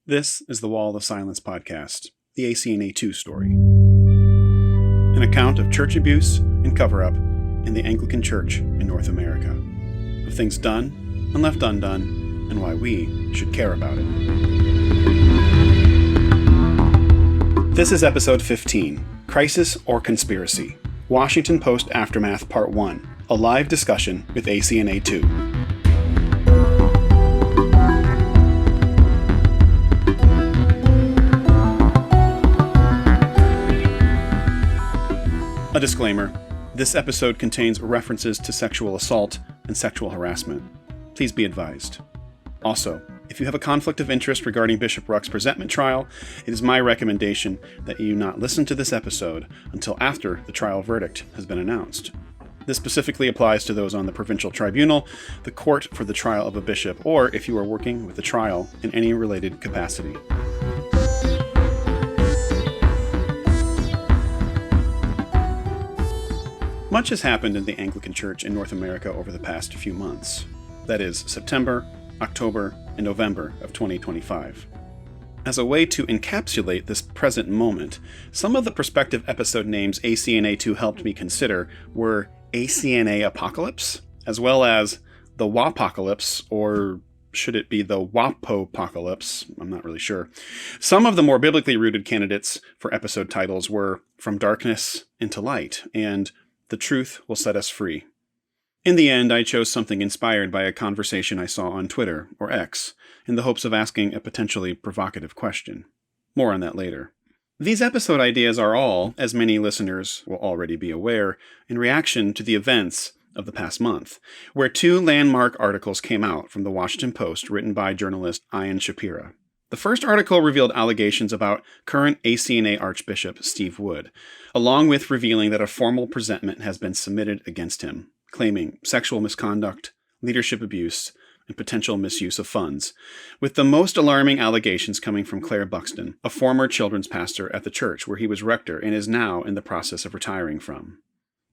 This is the Wall of Silence podcast, the ACNAtoo story. An account of church abuse and cover-up in the Anglican Church in North America. Of things done and left undone, and why we should care about it. This is episode 15, Crisis or Conspiracy? Washington Post Aftermath Part 1, a live discussion with ACNAtoo. A disclaimer, this episode contains references to sexual assault and sexual harassment. Please be advised. Also, if you have a conflict of interest regarding Bishop Ruch's presentment trial, it is my recommendation that you not listen to this episode until after the trial verdict has been announced. This specifically applies to those on the provincial tribunal, the court for the trial of a bishop, or if you are working with the trial in any related capacity. Much has happened in the Anglican Church in North America over the past few months. That is, September, October, and November of 2025. As a way to encapsulate this present moment, some of the prospective episode names ACNAtoo helped me consider were ACNA Apocalypse, as well as the Wapocalypse, or should it be the Wapopocalypse? I'm not really sure. Some of the more biblically rooted candidates for episode titles were From Darkness into Light, and The Truth Will Set Us Free. In the end, I chose something inspired by a conversation I saw on Twitter, or X, in the hopes of asking a potentially provocative question. More on that later. These episode ideas are all, as many listeners will already be aware, in reaction to the events of the past month, where two landmark articles came out from the Washington Post written by journalist Ian Shapira. The first article revealed allegations about current ACNA Archbishop Steve Wood, along with revealing that a formal presentment has been submitted against him, claiming sexual misconduct, leadership abuse, and potential misuse of funds, with the most alarming allegations coming from Claire Buxton, a former children's pastor at the church where he was rector and is now in the process of retiring from.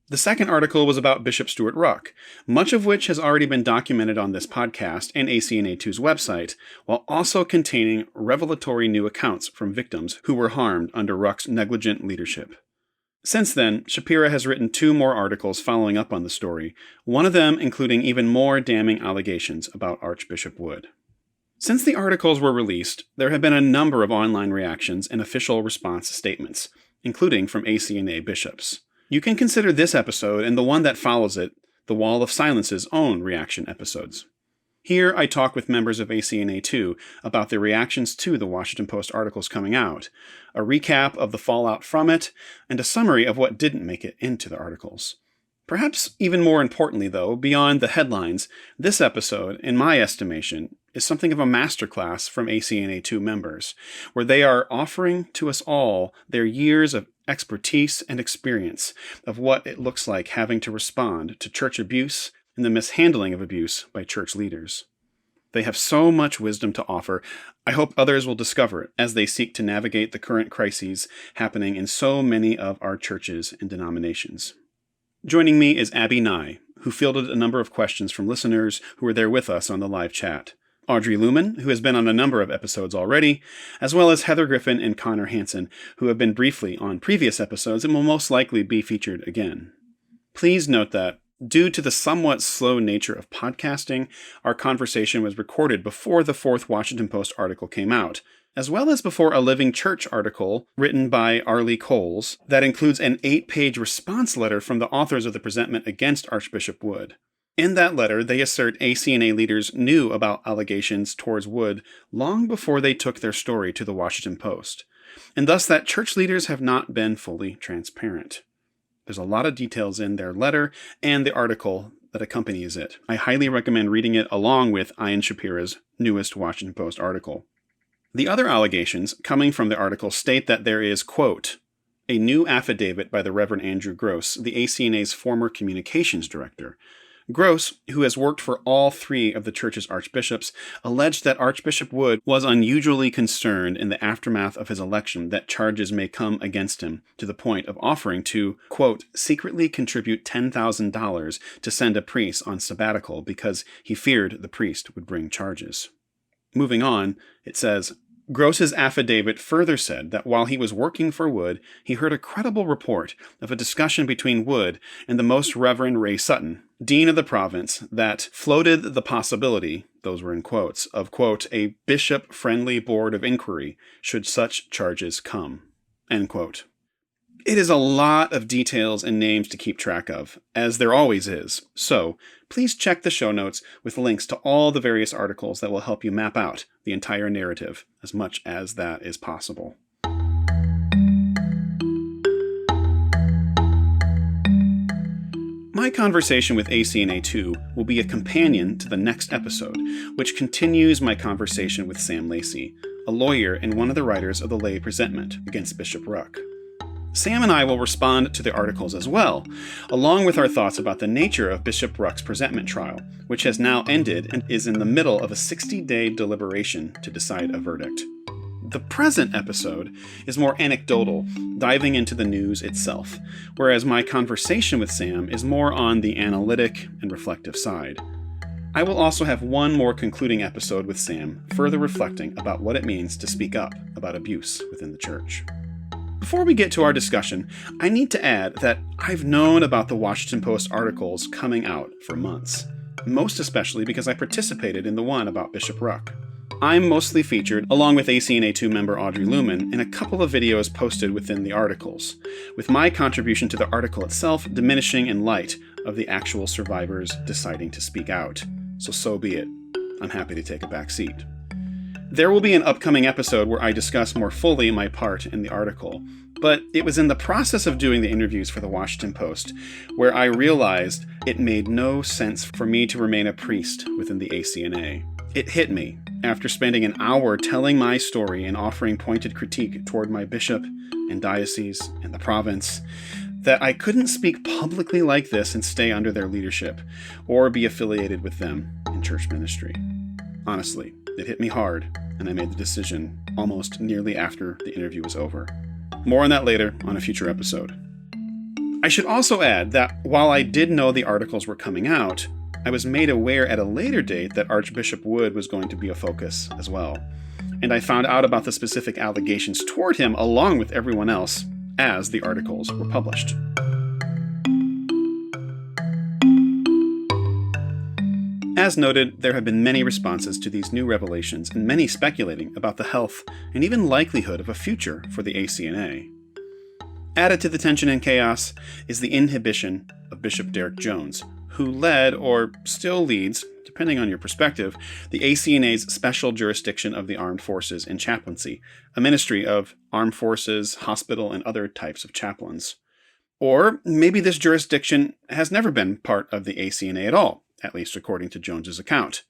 The second article was about Bishop Stuart Ruch, much of which has already been documented on this podcast and ACNAtoo's website, while also containing revelatory new accounts from victims who were harmed under Ruch's negligent leadership. Since then, Shapira has written two more articles following up on the story, one of them including even more damning allegations about Archbishop Wood. Since the articles were released, there have been a number of online reactions and official response statements, including from ACNA bishops. You can consider this episode and the one that follows it the Wall of Silence's own reaction episodes. Here I talk with members of ACNAtoo about their reactions to the Washington Post articles coming out, a recap of the fallout from it, and a summary of what didn't make it into the articles. Perhaps even more importantly, though, beyond the headlines, this episode, in my estimation, is something of a masterclass from ACNAtoo members, where they are offering to us all their years of expertise and experience of what it looks like having to respond to church abuse and the mishandling of abuse by church leaders. They have so much wisdom to offer. I hope others will discover it as they seek to navigate the current crises happening in so many of our churches and denominations. Joining me is Abbi Nye, who fielded a number of questions from listeners who were there with us on the live chat. Audrey Luhmann, who has been on a number of episodes already, as well as Heather Griffin and Conor Hanson, who have been briefly on previous episodes and will most likely be featured again. Please note that, due to the somewhat slow nature of podcasting, our conversation was recorded before the fourth Washington Post article came out, as well as before a Living Church article written by Arlie Coles that includes an 8-page response letter from the authors of the presentment against Archbishop Wood. In that letter, they assert ACNA leaders knew about allegations towards Wood long before they took their story to the Washington Post, and thus that church leaders have not been fully transparent. There's a lot of details in their letter and the article that accompanies it. I highly recommend reading it along with Ian Shapira's newest Washington Post article. The other allegations coming from the article state that there is, quote, a new affidavit by the Reverend Andrew Gross, the ACNA's former communications director. Gross, who has worked for all three of the church's archbishops, alleged that Archbishop Wood was unusually concerned in the aftermath of his election that charges may come against him, to the point of offering to, quote, secretly contribute $10,000 to send a priest on sabbatical because he feared the priest would bring charges. Moving on, it says, Gross's affidavit further said that while he was working for Wood, he heard a credible report of a discussion between Wood and the Most Reverend Ray Sutton, dean of the province, that floated the possibility, those were in quotes, of, quote, a bishop-friendly board of inquiry should such charges come, end quote. It is a lot of details and names to keep track of, as there always is, so please check the show notes with links to all the various articles that will help you map out the entire narrative as much as that is possible. My conversation with ACNAtoo will be a companion to the next episode, which continues my conversation with Sam Lacey, a lawyer and one of the writers of the lay presentment against Bishop Ruch. Sam and I will respond to the articles as well, along with our thoughts about the nature of Bishop Ruch's presentment trial, which has now ended and is in the middle of a 60-day deliberation to decide a verdict. The present episode is more anecdotal, diving into the news itself, whereas my conversation with Sam is more on the analytic and reflective side. I will also have one more concluding episode with Sam, further reflecting about what it means to speak up about abuse within the church. Before we get to our discussion, I need to add that I've known about the Washington Post articles coming out for months, most especially because I participated in the one about Bishop Ruch. I'm mostly featured, along with ACNAtoo member Audrey Luhmann, in a couple of videos posted within the articles, with my contribution to the article itself diminishing in light of the actual survivors deciding to speak out. So be it. I'm happy to take a back seat. There will be an upcoming episode where I discuss more fully my part in the article, but it was in the process of doing the interviews for the Washington Post where I realized it made no sense for me to remain a priest within the ACNA. It hit me, after spending an hour telling my story and offering pointed critique toward my bishop and diocese and the province, that I couldn't speak publicly like this and stay under their leadership, or be affiliated with them in church ministry. Honestly, it hit me hard, and I made the decision almost nearly after the interview was over. More on that later on a future episode. I should also add that while I did know the articles were coming out, I was made aware at a later date that Archbishop Wood was going to be a focus as well, and I found out about the specific allegations toward him along with everyone else as the articles were published. As noted, there have been many responses to these new revelations and many speculating about the health and even likelihood of a future for the ACNA. Added to the tension and chaos is the inhibition of Bishop Derek Jones, who led, or still leads, depending on your perspective, the ACNA's Special Jurisdiction of the Armed Forces and Chaplaincy, a ministry of armed forces, hospital, and other types of chaplains. Or maybe this jurisdiction has never been part of the ACNA at all, at least according to Jones's account.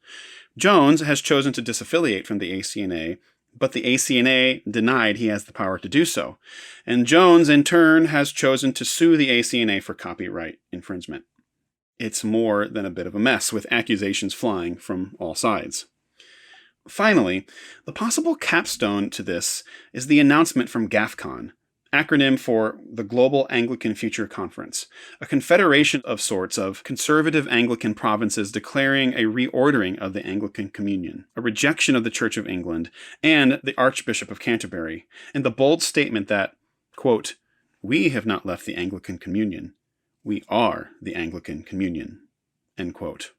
Jones has chosen to disaffiliate from the ACNA, but the ACNA denied he has the power to do so, and Jones, in turn, has chosen to sue the ACNA for copyright infringement. It's more than a bit of a mess, with accusations flying from all sides. Finally, the possible capstone to this is the announcement from GAFCON, acronym for the Global Anglican Future Conference, a confederation of sorts of conservative Anglican provinces declaring a reordering of the Anglican Communion, a rejection of the Church of England and the Archbishop of Canterbury, and the bold statement that, quote, "We have not left the Anglican Communion. We are the Anglican Communion," end quote.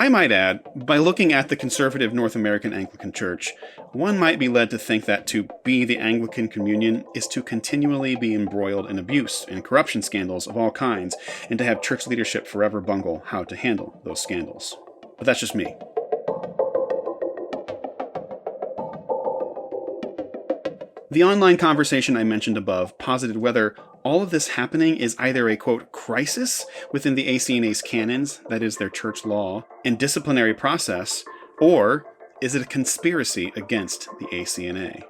I might add, by looking at the conservative North American Anglican Church, one might be led to think that to be the Anglican Communion is to continually be embroiled in abuse and corruption scandals of all kinds, and to have church leadership forever bungle how to handle those scandals. But that's just me. The online conversation I mentioned above posited whether all of this happening is either a, quote, crisis within the ACNA's canons, that is their church law, and disciplinary process, or is it a conspiracy against the ACNA?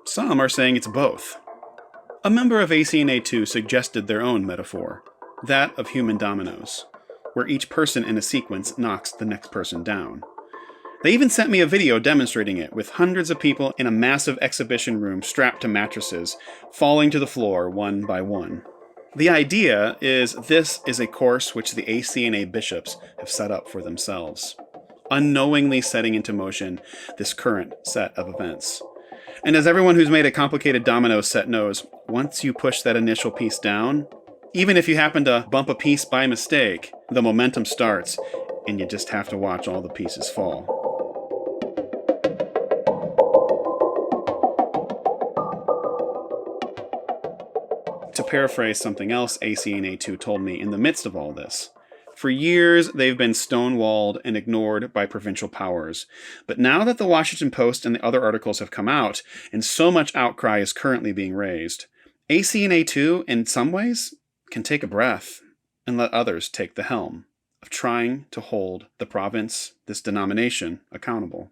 Some are saying it's both. A member of ACNAtoo suggested their own metaphor, that of human dominoes, where each person in a sequence knocks the next person down. They even sent me a video demonstrating it, with hundreds of people in a massive exhibition room strapped to mattresses, falling to the floor one by one. The idea is this is a course which the ACNA bishops have set up for themselves. unknowingly setting into motion this current set of events. And as everyone who's made a complicated domino set knows, once you push that initial piece down, even if you happen to bump a piece by mistake, the momentum starts, and you just have to watch all the pieces fall. To paraphrase something else ACNAtoo told me in the midst of all this, for years they've been stonewalled and ignored by provincial powers. But now that the Washington Post and the other articles have come out, and so much outcry is currently being raised, ACNAtoo, in some ways, can take a breath and let others take the helm of trying to hold the province, this denomination, accountable.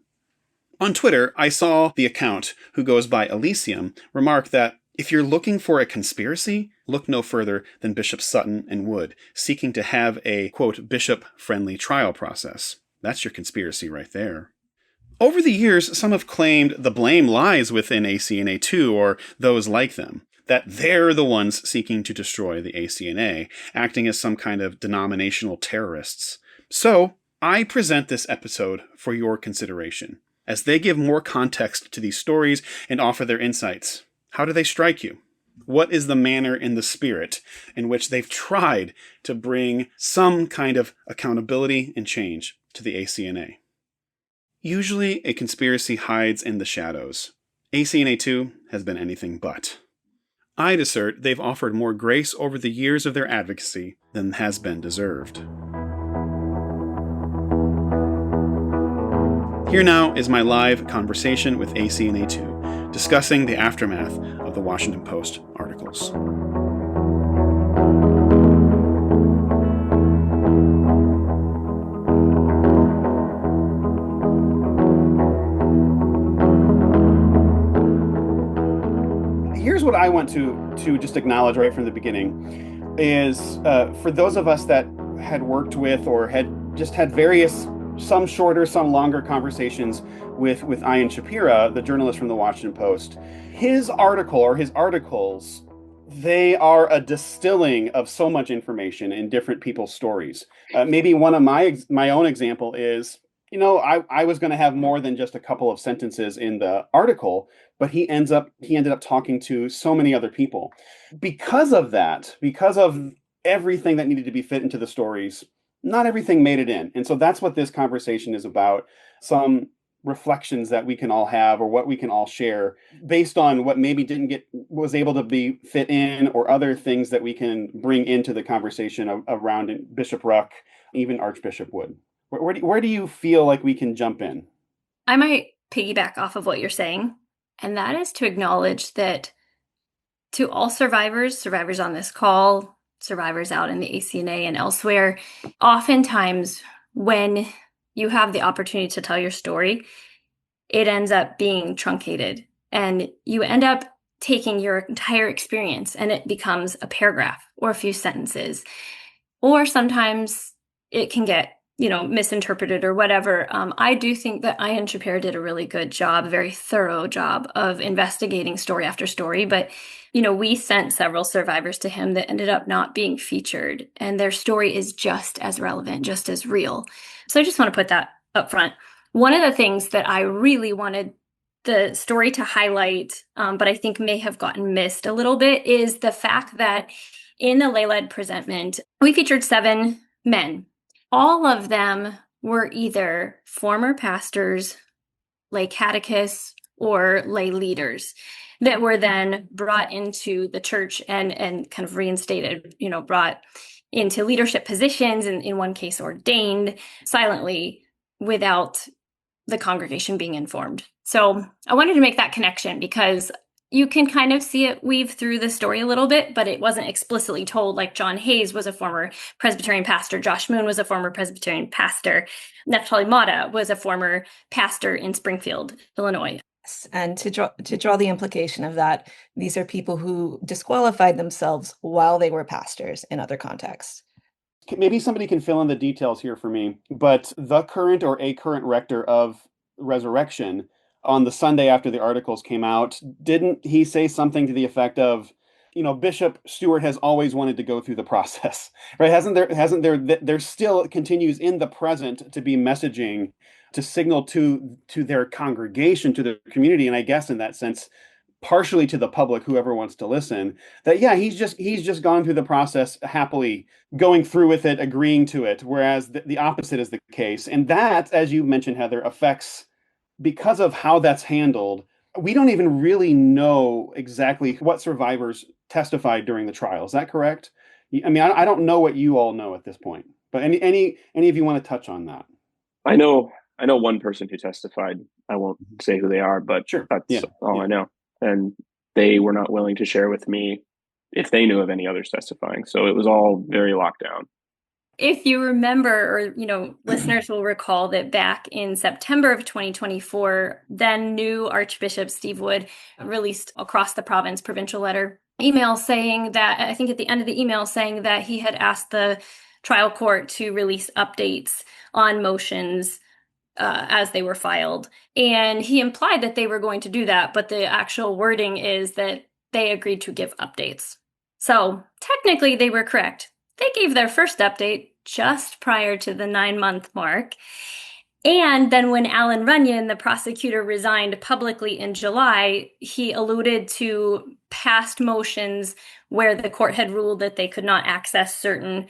On Twitter, I saw the account, who goes by Elysium, remark that if you're looking for a conspiracy, look no further than Bishop Sutton and Wood, seeking to have a, quote, bishop-friendly trial process. That's your conspiracy right there. Over the years, some have claimed the blame lies within ACNAtoo or those like them, that they're the ones seeking to destroy the ACNA, acting as some kind of denominational terrorists. So, I present this episode for your consideration, as they give more context to these stories and offer their insights. How do they strike you? What is the manner and the spirit in which they've tried to bring some kind of accountability and change to the ACNA? Usually, a conspiracy hides in the shadows. ACNAtoo has been anything but. I'd assert they've offered more grace over the years of their advocacy than has been deserved. Here now is my live conversation with ACNAtoo, discussing the aftermath of the Washington Post articles. Here's what I want to just acknowledge right from the beginning is for those of us that had worked with or had just had various, some shorter, some longer conversations with Ian Shapira, the journalist from the Washington Post. His article or his articles, they are a distilling of so much information in different people's stories. Maybe one of my own example is, I was going to have more than just a couple of sentences in the article, but he ended up talking to so many other people. Because of that, because of everything that needed to be fit into the stories, not everything made it in. And so that's what this conversation is about. Some reflections that we can all have or what we can all share based on what maybe was able to be fit in, or other things that we can bring into the conversation around Bishop Ruch, even Archbishop Wood. Where do you feel like we can jump in? I might piggyback off of what you're saying, and that is to acknowledge that to all survivors on this call, survivors out in the ACNA and elsewhere, oftentimes when you have the opportunity to tell your story, it ends up being truncated, and you end up taking your entire experience and it becomes a paragraph or a few sentences, or sometimes it can get misinterpreted or whatever. I do think that Ian Shapira did a really good job, a very thorough job of investigating story after story. But, we sent several survivors to him that ended up not being featured, and their story is just as relevant, just as real. So I just want to put that up front. One of the things that I really wanted the story to highlight, but I think may have gotten missed a little bit, is the fact that in the lay-led presentment, we featured 7 men. All of them were either former pastors, lay catechists, or lay leaders that were then brought into the church and kind of reinstated, brought into leadership positions, and in one case ordained silently without the congregation being informed. So I wanted to make that connection because you can kind of see it weave through the story a little bit, but it wasn't explicitly told. Like John Hayes was a former Presbyterian pastor. Josh Moon was a former Presbyterian pastor. Neftali Mata was a former pastor in Springfield, Illinois. And to draw the implication of that, these are people who disqualified themselves while they were pastors in other contexts. Maybe somebody can fill in the details here for me, but the current or a current rector of Resurrection, on the Sunday after the articles came out, didn't he say something to the effect of, Bishop Stewart has always wanted to go through the process, right? There still continues in the present to be messaging to signal to their congregation, to their community, and I guess in that sense, partially to the public, whoever wants to listen, that yeah, he's just gone through the process happily, going through with it, agreeing to it, whereas the opposite is the case. And that, as you mentioned, Heather, affects, because of how that's handled, we don't even really know exactly what survivors testified during the trial. Is that correct? I mean, I don't know what you all know at this point, but any of you want to touch on that? I know one person who testified. I won't say who they are, but Sure. that's Yeah. all Yeah. I know. And they were not willing to share with me if they knew of any others testifying. So it was all very locked down. If you remember, or listeners will recall that back in September of 2024, then new Archbishop Steve Wood released across the province provincial letter email saying that, I think at the end of the email, saying that he had asked the trial court to release updates on motions as they were filed. And he implied that they were going to do that, but the actual wording is that they agreed to give updates. So technically they were correct. They gave their first update just prior to the 9-month mark. And then when Alan Runyon, the prosecutor, resigned publicly in July, he alluded to past motions where the court had ruled that they could not access certain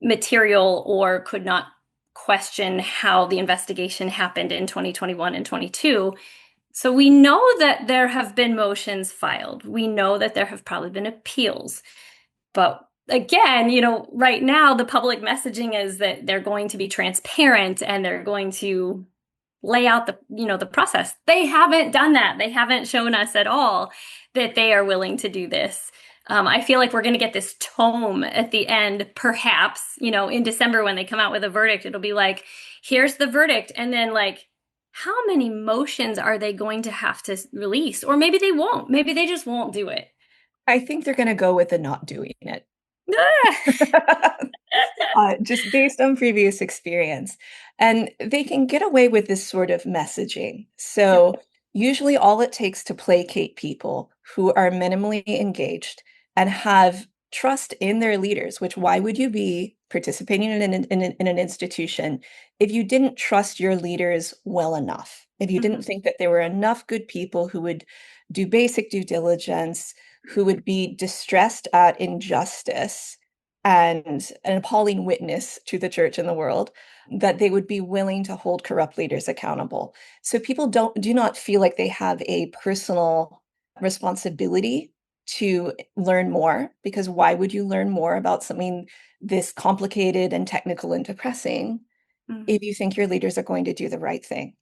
material or could not question how the investigation happened in 2021 and 22. So we know that there have been motions filed. We know that there have probably been appeals. But again, right now the public messaging is that they're going to be transparent and they're going to lay out the process. They haven't done that. They haven't shown us at all that they are willing to do this. I feel like we're going to get this tome at the end, perhaps, in December when they come out with a verdict. It'll be like, here's the verdict. And then how many motions are they going to have to release? Or maybe they won't. Maybe they just won't do it. I think they're going to go with the not doing it. Just based on previous experience. And they can get away with this sort of messaging. So usually all it takes to placate people who are minimally engaged and have trust in their leaders, which why would you be participating in an institution if you didn't trust your leaders well enough, if you didn't think that there were enough good people who would do basic due diligence, who would be distressed at injustice and an appalling witness to the church and the world, that they would be willing to hold corrupt leaders accountable. So people do not feel like they have a personal responsibility to learn more, because why would you learn more about something this complicated and technical and depressing if you think your leaders are going to do the right thing?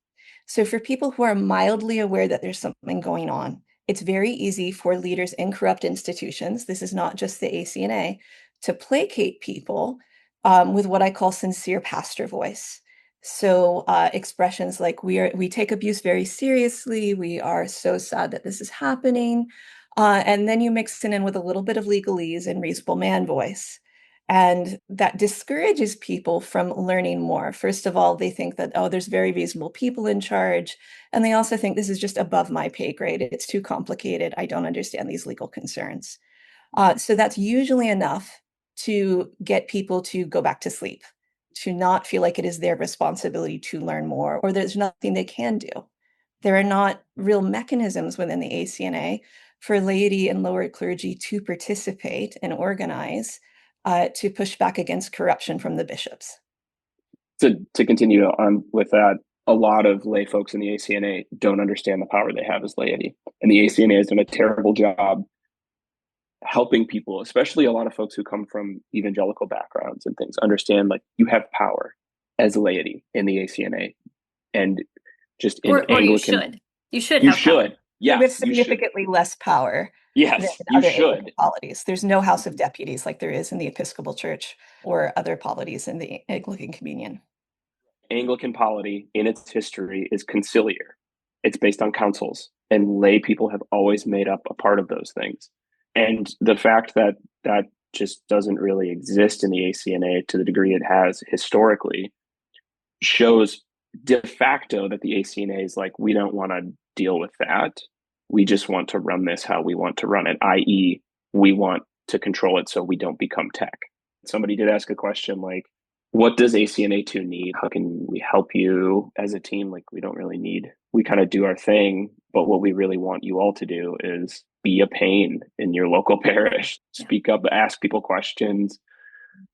So for people who are mildly aware that there's something going on, it's very easy for leaders in corrupt institutions, this is not just the ACNA, to placate people with what I call sincere pastor voice. So expressions like we take abuse very seriously, we are so sad that this is happening, and then you mix it in with a little bit of legalese and reasonable man voice. And that discourages people from learning more. First of all, they think that, oh, there's very reasonable people in charge. And they also think this is just above my pay grade. It's too complicated. I don't understand these legal concerns. So that's usually enough to get people to go back to sleep, to not feel like it is their responsibility to learn more, or there's nothing they can do. There are not real mechanisms within the ACNA for laity and lower clergy to participate and organize to push back against corruption from the bishops. To continue on with that, a lot of lay folks in the ACNA don't understand the power they have as laity. And the ACNA has done a terrible job helping people, especially a lot of folks who come from evangelical backgrounds and things, understand like you have power as laity in the ACNA. And just in Anglican, you should have power. Yes, with significantly less power. Yes, you other should. Polities. There's no House of Deputies like there is in the Episcopal Church or other polities in the Anglican Communion. Anglican polity in its history is conciliar. It's based on councils, and lay people have always made up a part of those things. And the fact that that just doesn't really exist in the ACNA to the degree it has historically shows de facto that the ACNA is like, we don't want to deal with that. We just want to run this how we want to run it, i.e., we want to control it so we don't become tech. Somebody did ask a question like, what does ACNA2 need? How can we help you as a team? Like, we don't really need, we kind of do our thing, but what we really want you all to do is be a pain in your local parish. Speak up, ask people questions.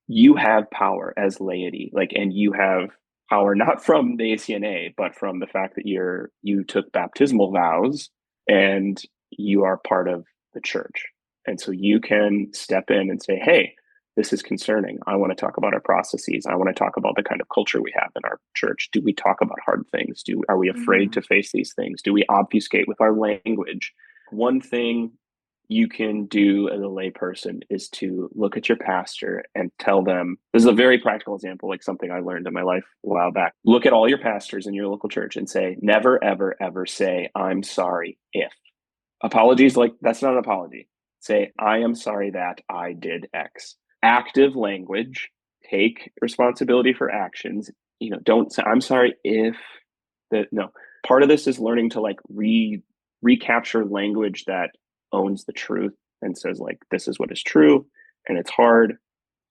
You have power as laity, like, and you have power not from the ACNA, but from the fact that you took baptismal vows and you are part of the church. And so you can step in and say, hey, this is concerning. I want to talk about our processes. I want to talk about the kind of culture we have in our church. Do we talk about hard things? Are we afraid to face these things? Do we obfuscate with our language? One thing you can do as a layperson is to look at your pastor and tell them, this is a very practical example, like something I learned in my life a while back. Look at all your pastors in your local church and say, never, ever, ever say, I'm sorry if. Apologies, like that's not an apology. Say, I am sorry that I did X. Active language, take responsibility for actions. Don't say, I'm sorry if that. No, part of this is learning to like recapture language that owns the truth and says like, this is what is true and it's hard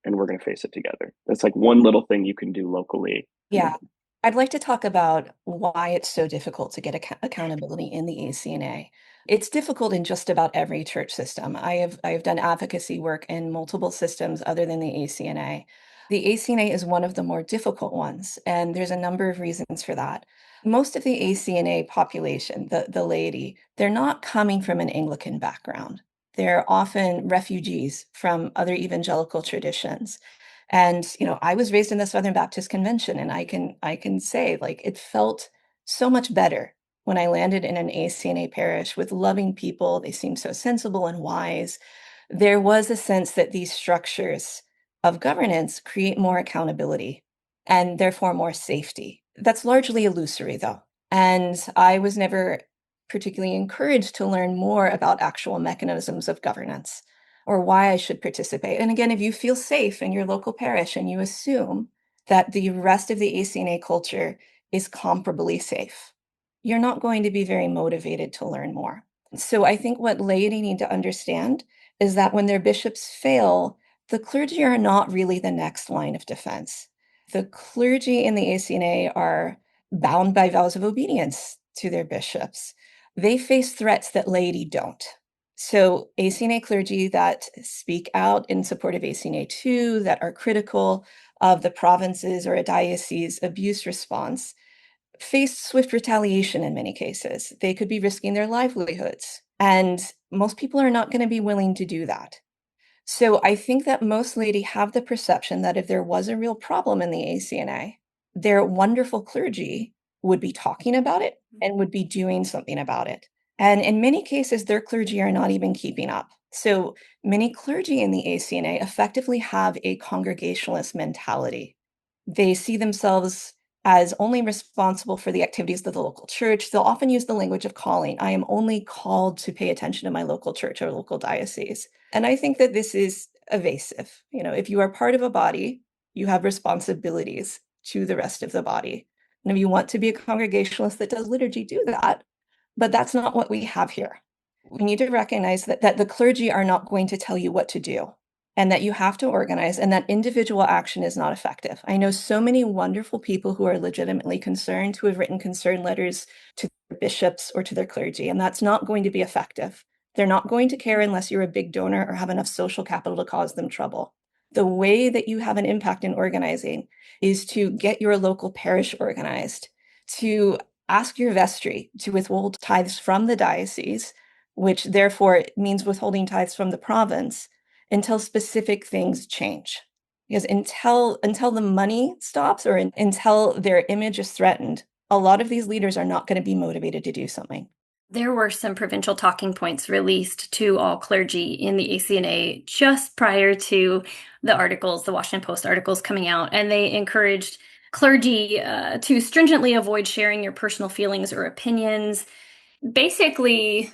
and we're going to face it together. That's like one little thing you can do locally. Yeah. I'd like to talk about why it's so difficult to get accountability in the ACNA. It's difficult in just about every church system. I have done advocacy work in multiple systems other than the ACNA. The ACNA is one of the more difficult ones, and there's a number of reasons for that. Most of the ACNA population, the laity, they're not coming from an Anglican background. They're often refugees from other evangelical traditions. And, I was raised in the Southern Baptist Convention, and I can say, like, it felt so much better when I landed in an ACNA parish with loving people. They seemed so sensible and wise. There was a sense that these structures of governance create more accountability and therefore more safety. That's largely illusory, though. And I was never particularly encouraged to learn more about actual mechanisms of governance or why I should participate. And again, if you feel safe in your local parish and you assume that the rest of the ACNA culture is comparably safe, you're not going to be very motivated to learn more. So I think what laity need to understand is that when their bishops fail, the clergy are not really the next line of defense. The clergy in the ACNA are bound by vows of obedience to their bishops. They face threats that laity don't. So ACNA clergy that speak out in support of ACNAtoo, that are critical of the province's or a diocese abuse response, face swift retaliation in many cases. They could be risking their livelihoods. And most people are not going to be willing to do that. So I think that most laity have the perception that if there was a real problem in the ACNA, their wonderful clergy would be talking about it and would be doing something about it. And in many cases, their clergy are not even keeping up. So many clergy in the ACNA effectively have a congregationalist mentality. They see themselves as only responsible for the activities of the local church. They'll often use the language of calling. I am only called to pay attention to my local church or local diocese. And I think that this is evasive. If you are part of a body, you have responsibilities to the rest of the body. And if you want to be a congregationalist that does liturgy, do that. But that's not what we have here. We need to recognize that the clergy are not going to tell you what to do, and that you have to organize, and that individual action is not effective. I know so many wonderful people who are legitimately concerned, who have written concern letters to their bishops or to their clergy, and that's not going to be effective. They're not going to care unless you're a big donor or have enough social capital to cause them trouble. The way that you have an impact in organizing is to get your local parish organized, to ask your vestry to withhold tithes from the diocese, which therefore means withholding tithes from the province, until specific things change. Because until the money stops or until their image is threatened, a lot of these leaders are not going to be motivated to do something. There were some provincial talking points released to all clergy in the ACNA just prior to the Washington Post articles coming out, and they encouraged clergy to stringently avoid sharing your personal feelings or opinions. Basically,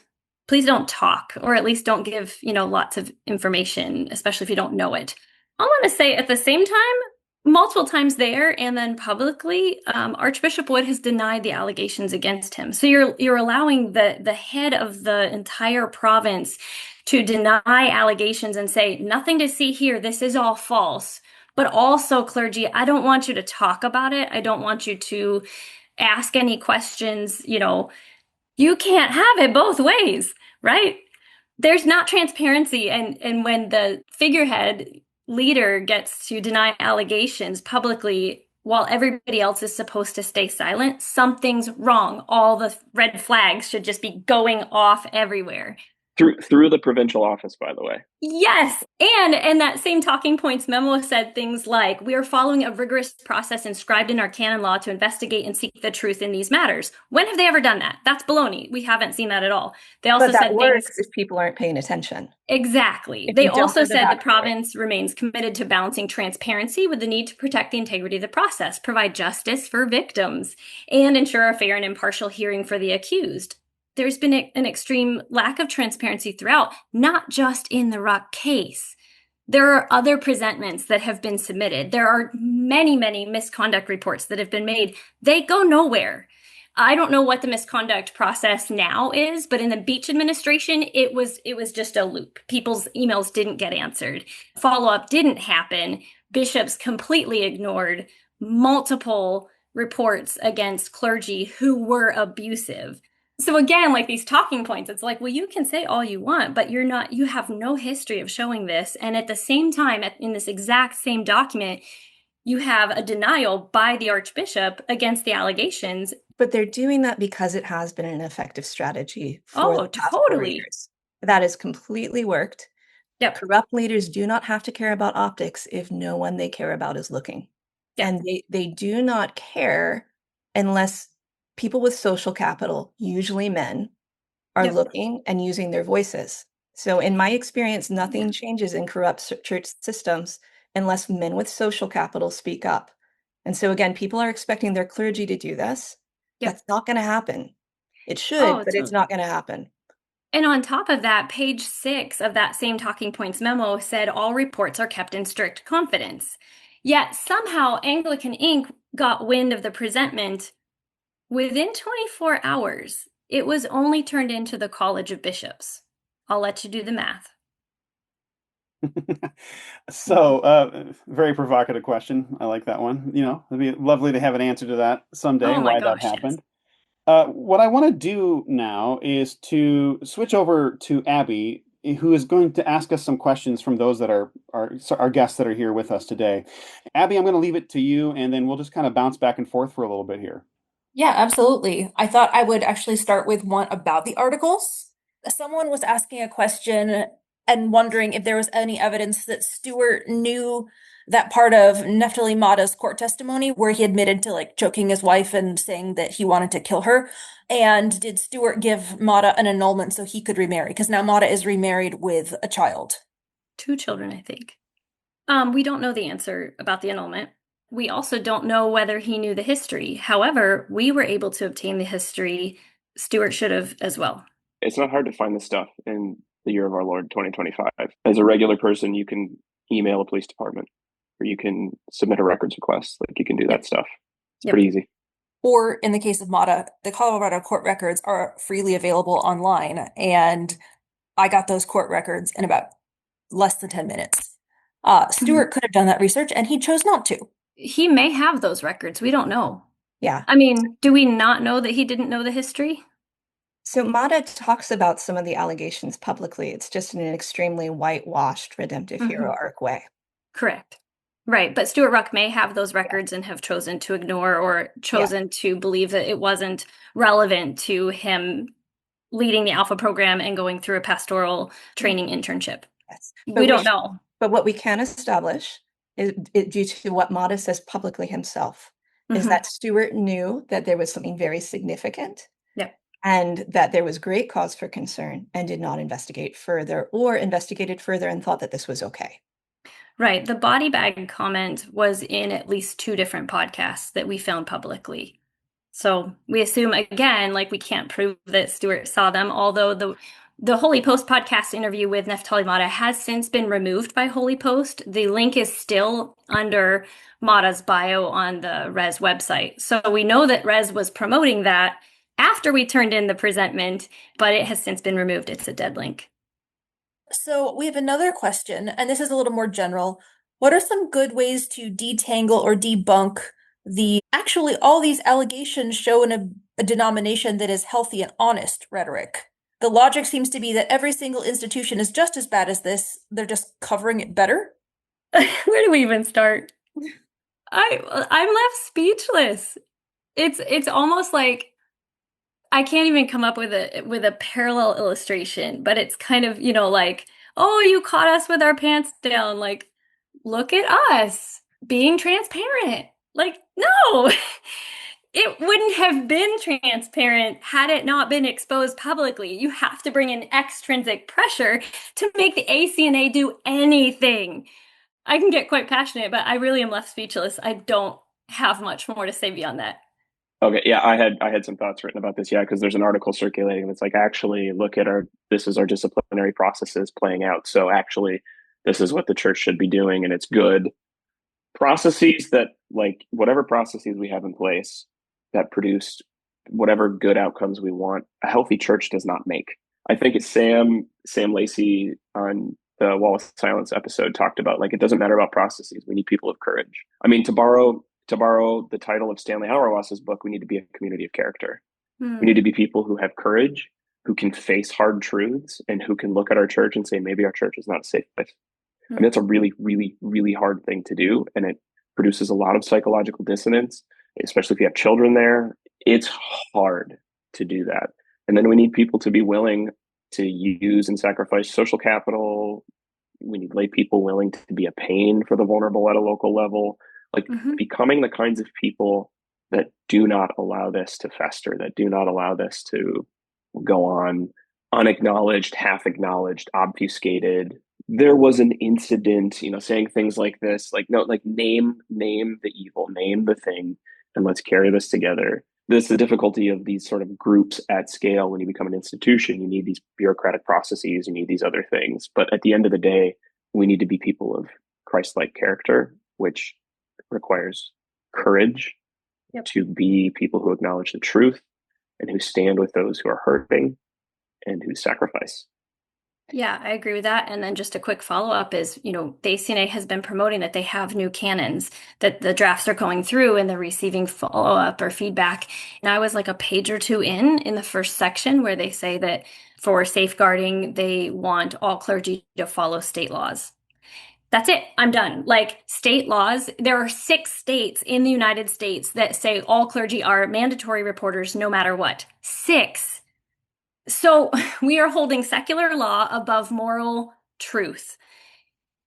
please don't talk, or at least don't give, lots of information, especially if you don't know it. I want to say at the same time, multiple times there and then publicly. Archbishop Wood has denied the allegations against him. So you're allowing the head of the entire province to deny allegations and say, nothing to see here, this is all false. But also, clergy, I don't want you to talk about it. I don't want you to ask any questions. You can't have it both ways, right? There's not transparency. And when the figurehead leader gets to deny allegations publicly while everybody else is supposed to stay silent, something's wrong. All the red flags should just be going off everywhere. Through the provincial office, by the way. Yes. And that same talking points memo said things like, we are following a rigorous process inscribed in our canon law to investigate and seek the truth in these matters. When have they ever done that? That's baloney. We haven't seen that at all. They also But that said works things. if people aren't paying attention. Exactly. If They you don't also know the said the backstory. province remains committed to balancing transparency with the need to protect the integrity of the process, provide justice for victims, and ensure a fair and impartial hearing for the accused. There's been an extreme lack of transparency throughout, not just in the Ruch case. There are other presentments that have been submitted. There are many, many misconduct reports that have been made. They go nowhere. I don't know what the misconduct process now is, but in the Beach administration, it was just a loop. People's emails didn't get answered. Follow-up didn't happen. Bishops completely ignored multiple reports against clergy who were abusive. So again, like these talking points, it's like, well, you can say all you want, but you have no history of showing this. And at the same time, in this exact same document, you have a denial by the Archbishop against the allegations. But they're doing that because it has been an effective strategy for the past 4 totally. years. That has completely worked. Yep. Corrupt leaders do not have to care about optics if no one they care about is looking. Yep. And they do not care unless people with social capital, usually men, are Yep. looking and using their voices. So in my experience, nothing changes in corrupt church systems unless men with social capital speak up. And so again, people are expecting their clergy to do this. Yep. That's not going to happen. It should, but totally. it's not going to happen. And on top of that, page 6 of that same talking points memo said all reports are kept in strict confidence. Yet somehow Anglican Inc. got wind of the presentment within 24 hours. It was only turned into the College of Bishops. I'll let you do the math. So, very provocative question. I like that one. It'd be lovely to have an answer to that someday, Oh my why gosh, that happened. What I want to do now is to switch over to Abbi, who is going to ask us some questions from those that are our guests that are here with us today. Abbi, I'm going to leave it to you, and then we'll just kind of bounce back and forth for a little bit here. Yeah, absolutely. I thought I would actually start with one about the articles. Someone was asking a question and wondering if there was any evidence that Stewart knew that part of Neftali Mata's court testimony where he admitted to choking his wife and saying that he wanted to kill her. And did Stewart give Mata an annulment so he could remarry? Because now Mata is remarried with a child. 2 children, I think. We don't know the answer about the annulment. We also don't know whether he knew the history. However, we were able to obtain the history. Stewart should have as well. It's not hard to find this stuff in the year of our Lord 2025. As a regular person, you can email a police department or you can submit a records request. You can do that stuff. It's pretty easy. Or in the case of Mata, the Colorado court records are freely available online. And I got those court records in about less than 10 minutes. Stewart could have done that research and he chose not to. He may have those records. We don't know. Yeah. I mean, do we not know that he didn't know the history? So Mata talks about some of the allegations publicly. It's just in an extremely whitewashed redemptive hero arc way. Correct. Right. But Stewart Ruch may have those records and have chosen to ignore or chosen to believe that it wasn't relevant to him leading the Alpha program and going through a pastoral training internship. Yes. We don't know. But what we can establish is due to what Mata says publicly himself, is that Stewart knew that there was something very significant. Yep. And that there was great cause for concern and did not investigate further or investigated further and thought that this was okay. Right. The body bag comment was in at least 2 different podcasts that we found publicly. So we assume, again, we can't prove that Stewart saw them, although The Holy Post podcast interview with Neftali Mata has since been removed by Holy Post. The link is still under Mata's bio on the Res website. So we know that Res was promoting that after we turned in the presentment, but it has since been removed. It's a dead link. So we have another question, and this is a little more general. What are some good ways to detangle or debunk actually all these allegations show in a denomination that is healthy and honest rhetoric? The logic seems to be that every single institution is just as bad as this. They're just covering it better. Where do we even start? I'm left speechless. It's almost like I can't even come up with a parallel illustration, but it's kind of, like, oh, you caught us with our pants down. Like, look at us being transparent. Like, no, it wouldn't have been transparent had it not been exposed publicly. You have to bring in extrinsic pressure to make the ACNA do anything. I can get quite passionate, but I really am left speechless. I don't have much more to say beyond that. Okay, yeah, I had some thoughts written about this, yeah, because there's an article circulating that's like, actually, look at this is our disciplinary processes playing out. So actually, this is what the church should be doing, and it's good. Processes that, like, whatever processes we have in place that produce whatever good outcomes we want, a healthy church does not make. I think it's Sam Lacey on the Wall of Silence episode talked about, like, it doesn't matter about processes. We need people of courage. I mean, to borrow the title of Stanley Hauerwas's book, we need to be a community of character. We need to be people who have courage, who can face hard truths, and who can look at our church and say, maybe our church is not a safe place. I mean, it's a really, really, really hard thing to do. And it produces a lot of psychological dissonance, especially if you have children there. It's hard to do that. And then we need people to be willing to use and sacrifice social capital. We need lay people willing to be a pain for the vulnerable at a local level. Like becoming the kinds of people that do not allow this to fester, that do not allow this to go on unacknowledged, half acknowledged, obfuscated. There was an incident, saying things like this, like, no, like name the evil, name the thing, and let's carry this together. This is the difficulty of these sort of groups at scale. When you become an institution, you need these bureaucratic processes, you need these other things. But at the end of the day, we need to be people of Christ-like character, which requires courage to be people who acknowledge the truth and who stand with those who are hurting and who sacrifice. Yeah, I agree with that. And then just a quick follow-up is, the ACNA has been promoting that they have new canons, that the drafts are going through and they're receiving follow-up or feedback. And I was like a page or two in the first section where they say that for safeguarding, they want all clergy to follow state laws. That's it. I'm done. Like, state laws, there are 6 states in the United States that say all clergy are mandatory reporters no matter what. 6. So we are holding secular law above moral truth.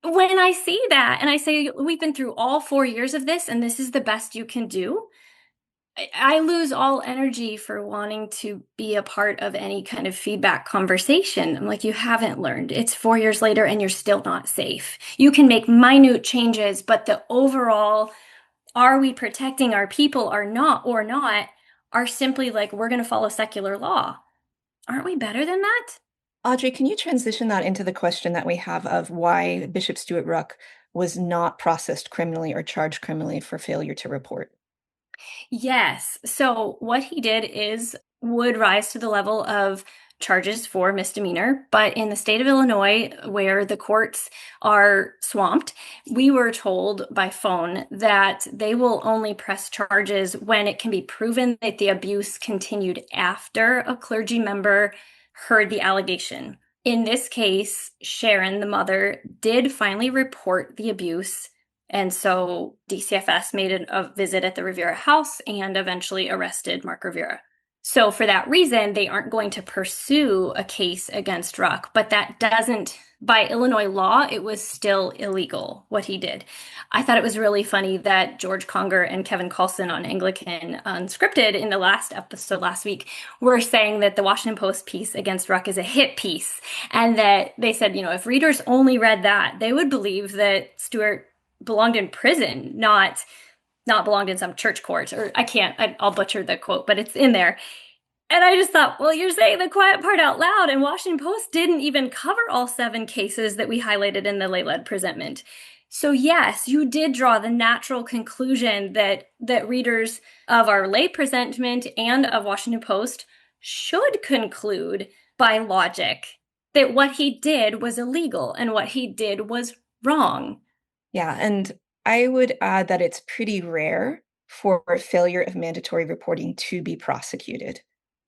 When I see that and I say, we've been through all 4 years of this and this is the best you can do, I lose all energy for wanting to be a part of any kind of feedback conversation. I'm like, you haven't learned. It's 4 years later and you're still not safe. You can make minute changes, but the overall, are we protecting our people or not, are simply like, we're going to follow secular law. Aren't we better than that? Audrey, can you transition that into the question that we have of why Bishop Stuart Ruch was not processed criminally or charged criminally for failure to report? Yes. So what he did would rise to the level of charges for misdemeanor. But in the state of Illinois, where the courts are swamped, we were told by phone that they will only press charges when it can be proven that the abuse continued after a clergy member heard the allegation. In this case, Sharon, the mother, did finally report the abuse. And so DCFS made a visit at the Rivera house and eventually arrested Mark Rivera. So for that reason, they aren't going to pursue a case against Ruch, but that doesn't, by Illinois law, it was still illegal what he did. I thought it was really funny that George Conger and Kevin Carlson on Anglican Unscripted in the last episode last week were saying that the Washington Post piece against Ruch is a hit piece. And that they said, if readers only read that, they would believe that Stuart belonged in prison, not belonged in some church court. Or I'll butcher the quote, but it's in there. And I just thought, well, you're saying the quiet part out loud, and Washington Post didn't even cover all 7 cases that we highlighted in the lay-led presentment. So yes, you did draw the natural conclusion that readers of our lay presentment and of Washington Post should conclude by logic that what he did was illegal and what he did was wrong. Yeah, and I would add that it's pretty rare for failure of mandatory reporting to be prosecuted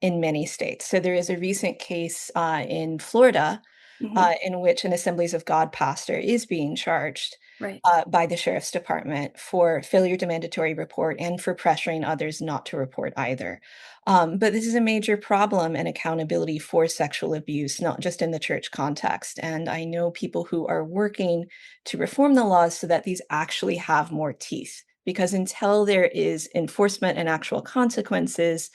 in many states. So there is a recent case in Florida in which an Assemblies of God pastor is being charged Right. by the sheriff's department for failure to mandatory report and for pressuring others not to report either. But this is a major problem and accountability for sexual abuse, not just in the church context. And I know people who are working to reform the laws so that these actually have more teeth, because until there is enforcement and actual consequences,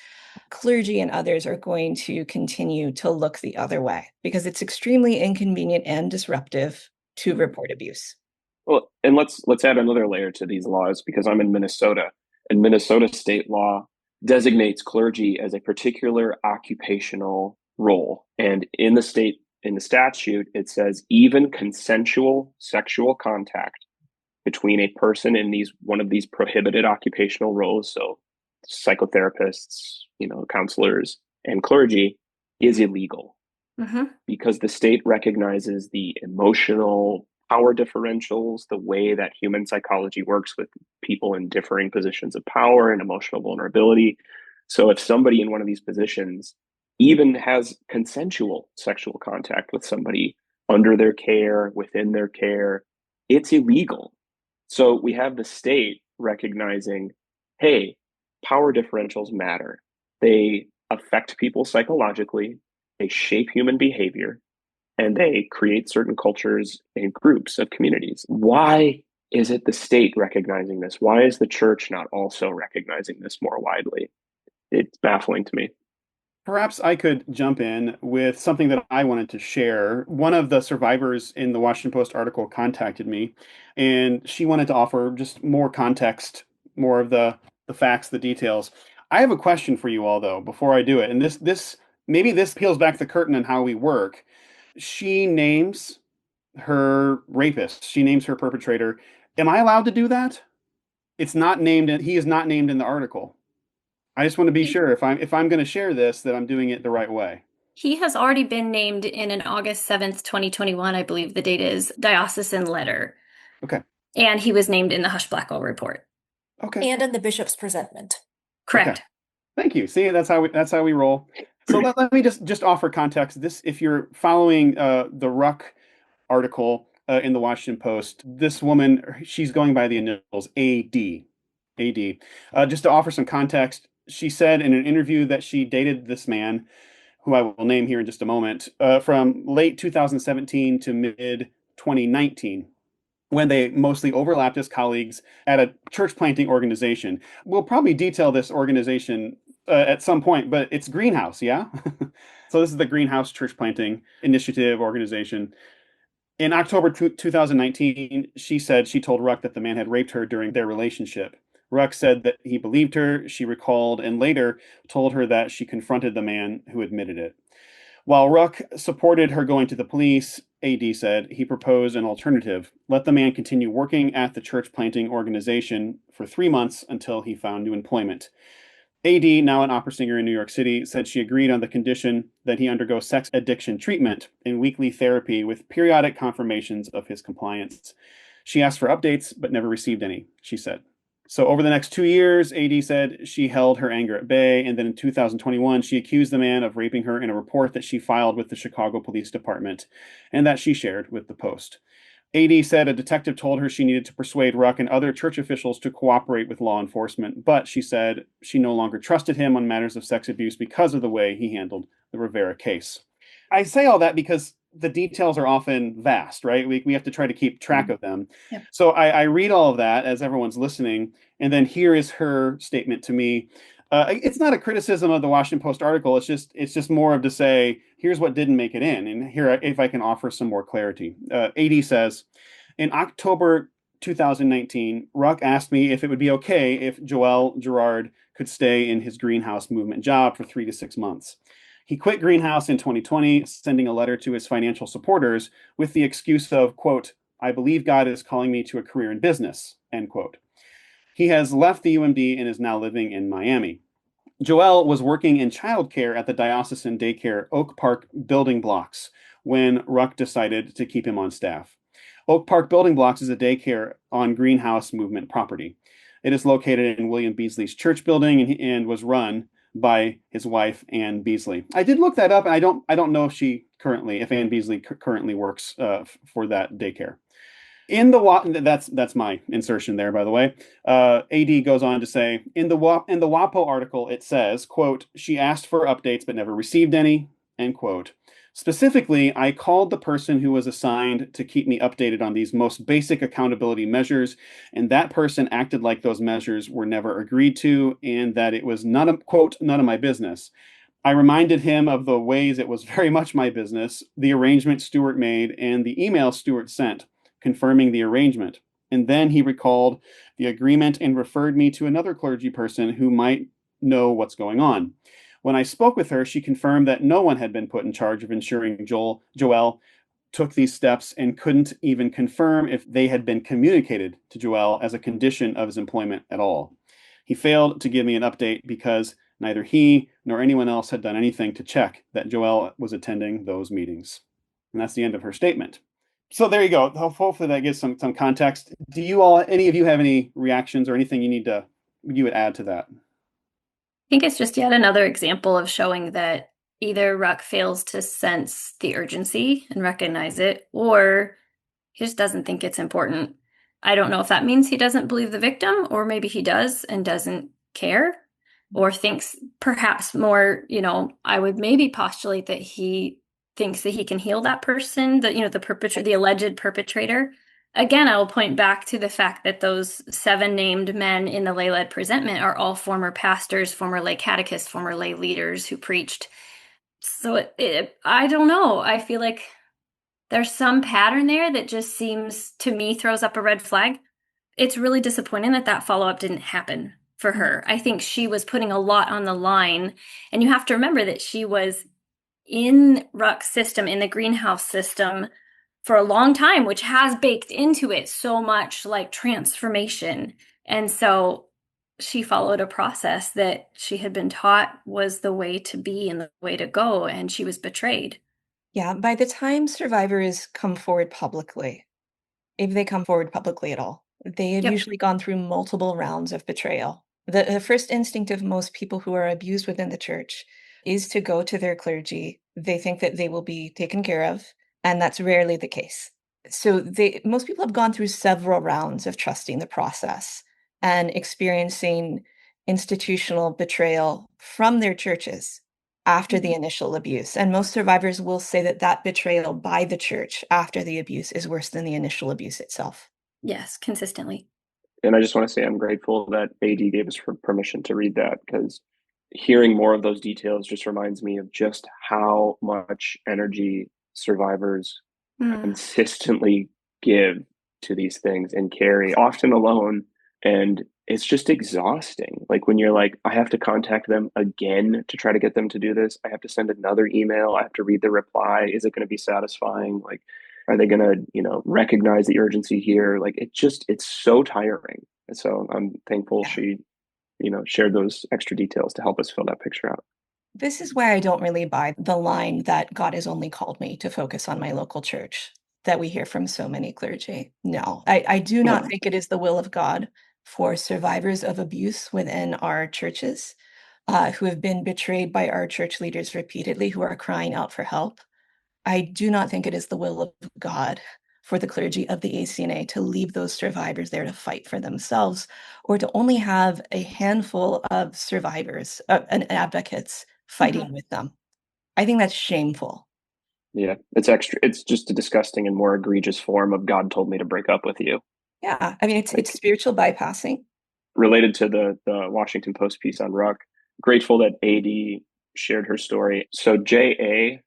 clergy and others are going to continue to look the other way because it's extremely inconvenient and disruptive to report abuse. Well, and let's add another layer to these laws, because I'm in Minnesota, and Minnesota state law designates clergy as a particular occupational role. And in the statute, it says even consensual sexual contact between a person in one of these prohibited occupational roles, so psychotherapists, counselors, and clergy, is illegal because the state recognizes the emotional power differentials, the way that human psychology works with people in differing positions of power and emotional vulnerability. So if somebody in one of these positions even has consensual sexual contact with somebody under their care, within their care, it's illegal. So we have the state recognizing, hey, power differentials matter. They affect people psychologically, they shape human behavior, and they create certain cultures and groups of communities. Why is it the state recognizing this? Why is the church not also recognizing this more widely? It's baffling to me. Perhaps I could jump in with something that I wanted to share. One of the survivors in the Washington Post article contacted me, and she wanted to offer just more context, more of the facts, the details. I have a question for you all, though, before I do it. And this maybe this peels back the curtain on how we work. She names her rapist. She names her perpetrator. Am I allowed to do that? It's not named. He is not named in the article. I just want to be sure if I'm going to share this that I'm doing it the right way. He has already been named in an August 7th, 2021, I believe the date is, diocesan letter. Okay. And he was named in the Hush Blackwell report. Okay. And in the bishop's presentment. Correct. Okay. Thank you. See, that's how we roll. So let me just offer context. This, if you're following the Ruch article in the Washington Post, this woman, she's going by the initials AD. Just to offer some context, she said in an interview that she dated this man, who I will name here in just a moment, from late 2017 to mid 2019, when they mostly overlapped as colleagues at a church planting organization. We'll probably detail this organization at some point, but it's Greenhouse, yeah? So this is the Greenhouse Church Planting Initiative organization. In October 2019, she told Ruch that the man had raped her during their relationship. Ruch said that he believed her, she recalled, and later told her that she confronted the man who admitted it. While Ruch supported her going to the police, AD said he proposed an alternative. Let the man continue working at the church planting organization for 3 months until he found new employment. AD, now an opera singer in New York City, said she agreed on the condition that he undergo sex addiction treatment and weekly therapy with periodic confirmations of his compliance. She asked for updates, but never received any, she said. So over the next 2 years, AD said she held her anger at bay, and then in 2021, she accused the man of raping her in a report that she filed with the Chicago Police Department and that she shared with the Post. AD said a detective told her she needed to persuade Ruch and other church officials to cooperate with law enforcement, but she said she no longer trusted him on matters of sex abuse because of the way he handled the Rivera case. I say all that because the details are often vast, right? We have to try to keep track of them. Yep. So I read all of that as everyone's listening, and then here is her statement to me. It's not a criticism of the Washington Post article. It's just more of to say, here's what didn't make it in. And here, if I can offer some more clarity. AD says, in October 2019, Ruch asked me if it would be okay if Joel Gerard could stay in his greenhouse movement job for 3 to 6 months. He quit Greenhouse in 2020, sending a letter to his financial supporters with the excuse of, quote, "I believe God is calling me to a career in business," end quote. He has left the UMD and is now living in Miami. Joel was working in childcare at the diocesan daycare Oak Park Building Blocks when Ruch decided to keep him on staff. Oak Park Building Blocks is a daycare on Greenhouse movement property. It is located in William Beasley's church building and was run by his wife, Ann Beasley. I did look that up, and I don't know if Ann Beasley currently works for that daycare. That's my insertion there, by the way. AD goes on to say, in the WAPO article, it says, quote, "She asked for updates but never received any," end quote. Specifically, I called the person who was assigned to keep me updated on these most basic accountability measures, and that person acted like those measures were never agreed to and that it was none of my business. I reminded him of the ways it was very much my business, the arrangement Stewart made, and the email Stewart sent, confirming the arrangement. And then he recalled the agreement and referred me to another clergy person who might know what's going on. When I spoke with her, she confirmed that no one had been put in charge of ensuring Joel took these steps and couldn't even confirm if they had been communicated to Joel as a condition of his employment at all. He failed to give me an update because neither he nor anyone else had done anything to check that Joel was attending those meetings. And that's the end of her statement. So there you go. Hopefully that gives some context. Do you all, any of you have any reactions or anything you would add to that? I think it's just yet another example of showing that either Ruch fails to sense the urgency and recognize it, or he just doesn't think it's important. I don't know if that means he doesn't believe the victim, or maybe he does and doesn't care, or thinks perhaps more, I would maybe postulate that he thinks that he can heal that person, the alleged perpetrator. Again, I will point back to the fact that those 7 named men in the lay-led presentment are all former pastors, former lay catechists, former lay leaders who preached. So I don't know. I feel like there's some pattern there that just seems, to me, throws up a red flag. It's really disappointing that follow-up didn't happen for her. I think she was putting a lot on the line. And you have to remember that she was in Ruch's system, in the greenhouse system, for a long time, which has baked into it so much like transformation. And so she followed a process that she had been taught was the way to be and the way to go, and she was betrayed. Yeah, by the time survivors come forward publicly, if they come forward publicly at all, they have Yep. usually gone through multiple rounds of betrayal. The first instinct of most people who are abused within the church is to go to their clergy. They think that they will be taken care of, and that's rarely the case. So most people have gone through several rounds of trusting the process and experiencing institutional betrayal from their churches after the initial abuse. And most survivors will say that betrayal by the church after the abuse is worse than the initial abuse itself. Yes, consistently. And I just want to say I'm grateful that AD gave us permission to read that, because hearing more of those details just reminds me of just how much energy survivors consistently give to these things and carry, often alone. And it's just exhausting. Like when you're like, I have to contact them again to try to get them to do this. I have to send another email. I have to read the reply. Is it going to be satisfying? Like, are they going to, recognize the urgency here? Like, it's so tiring. And so I'm thankful she, shared those extra details to help us fill that picture out. This is why I don't really buy the line that God has only called me to focus on my local church that we hear from so many clergy. No, I do not think it is the will of God for survivors of abuse within our churches who have been betrayed by our church leaders repeatedly, who are crying out for help. I do not think it is the will of God for the clergy of the ACNA to leave those survivors there to fight for themselves, or to only have a handful of survivors and advocates fighting with them. I think that's shameful. Yeah, it's just a disgusting and more egregious form of God told me to break up with you. Yeah, I mean, it's spiritual bypassing. Related to the Washington Post piece on Ruch, grateful that AD shared her story. So JA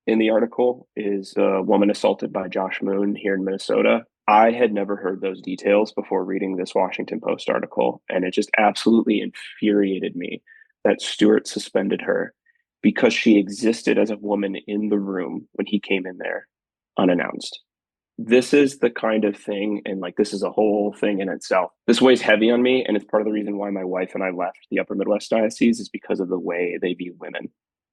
in the article is a woman assaulted by Josh Moon here in Minnesota. I had never heard those details before reading this Washington Post article, and it just absolutely infuriated me that Stewart suspended her because she existed as a woman in the room when he came in there unannounced. This is the kind of thing, and like this is a whole thing in itself. This weighs heavy on me, and it's part of the reason why my wife and I left the Upper Midwest Diocese, is because of the way they view women.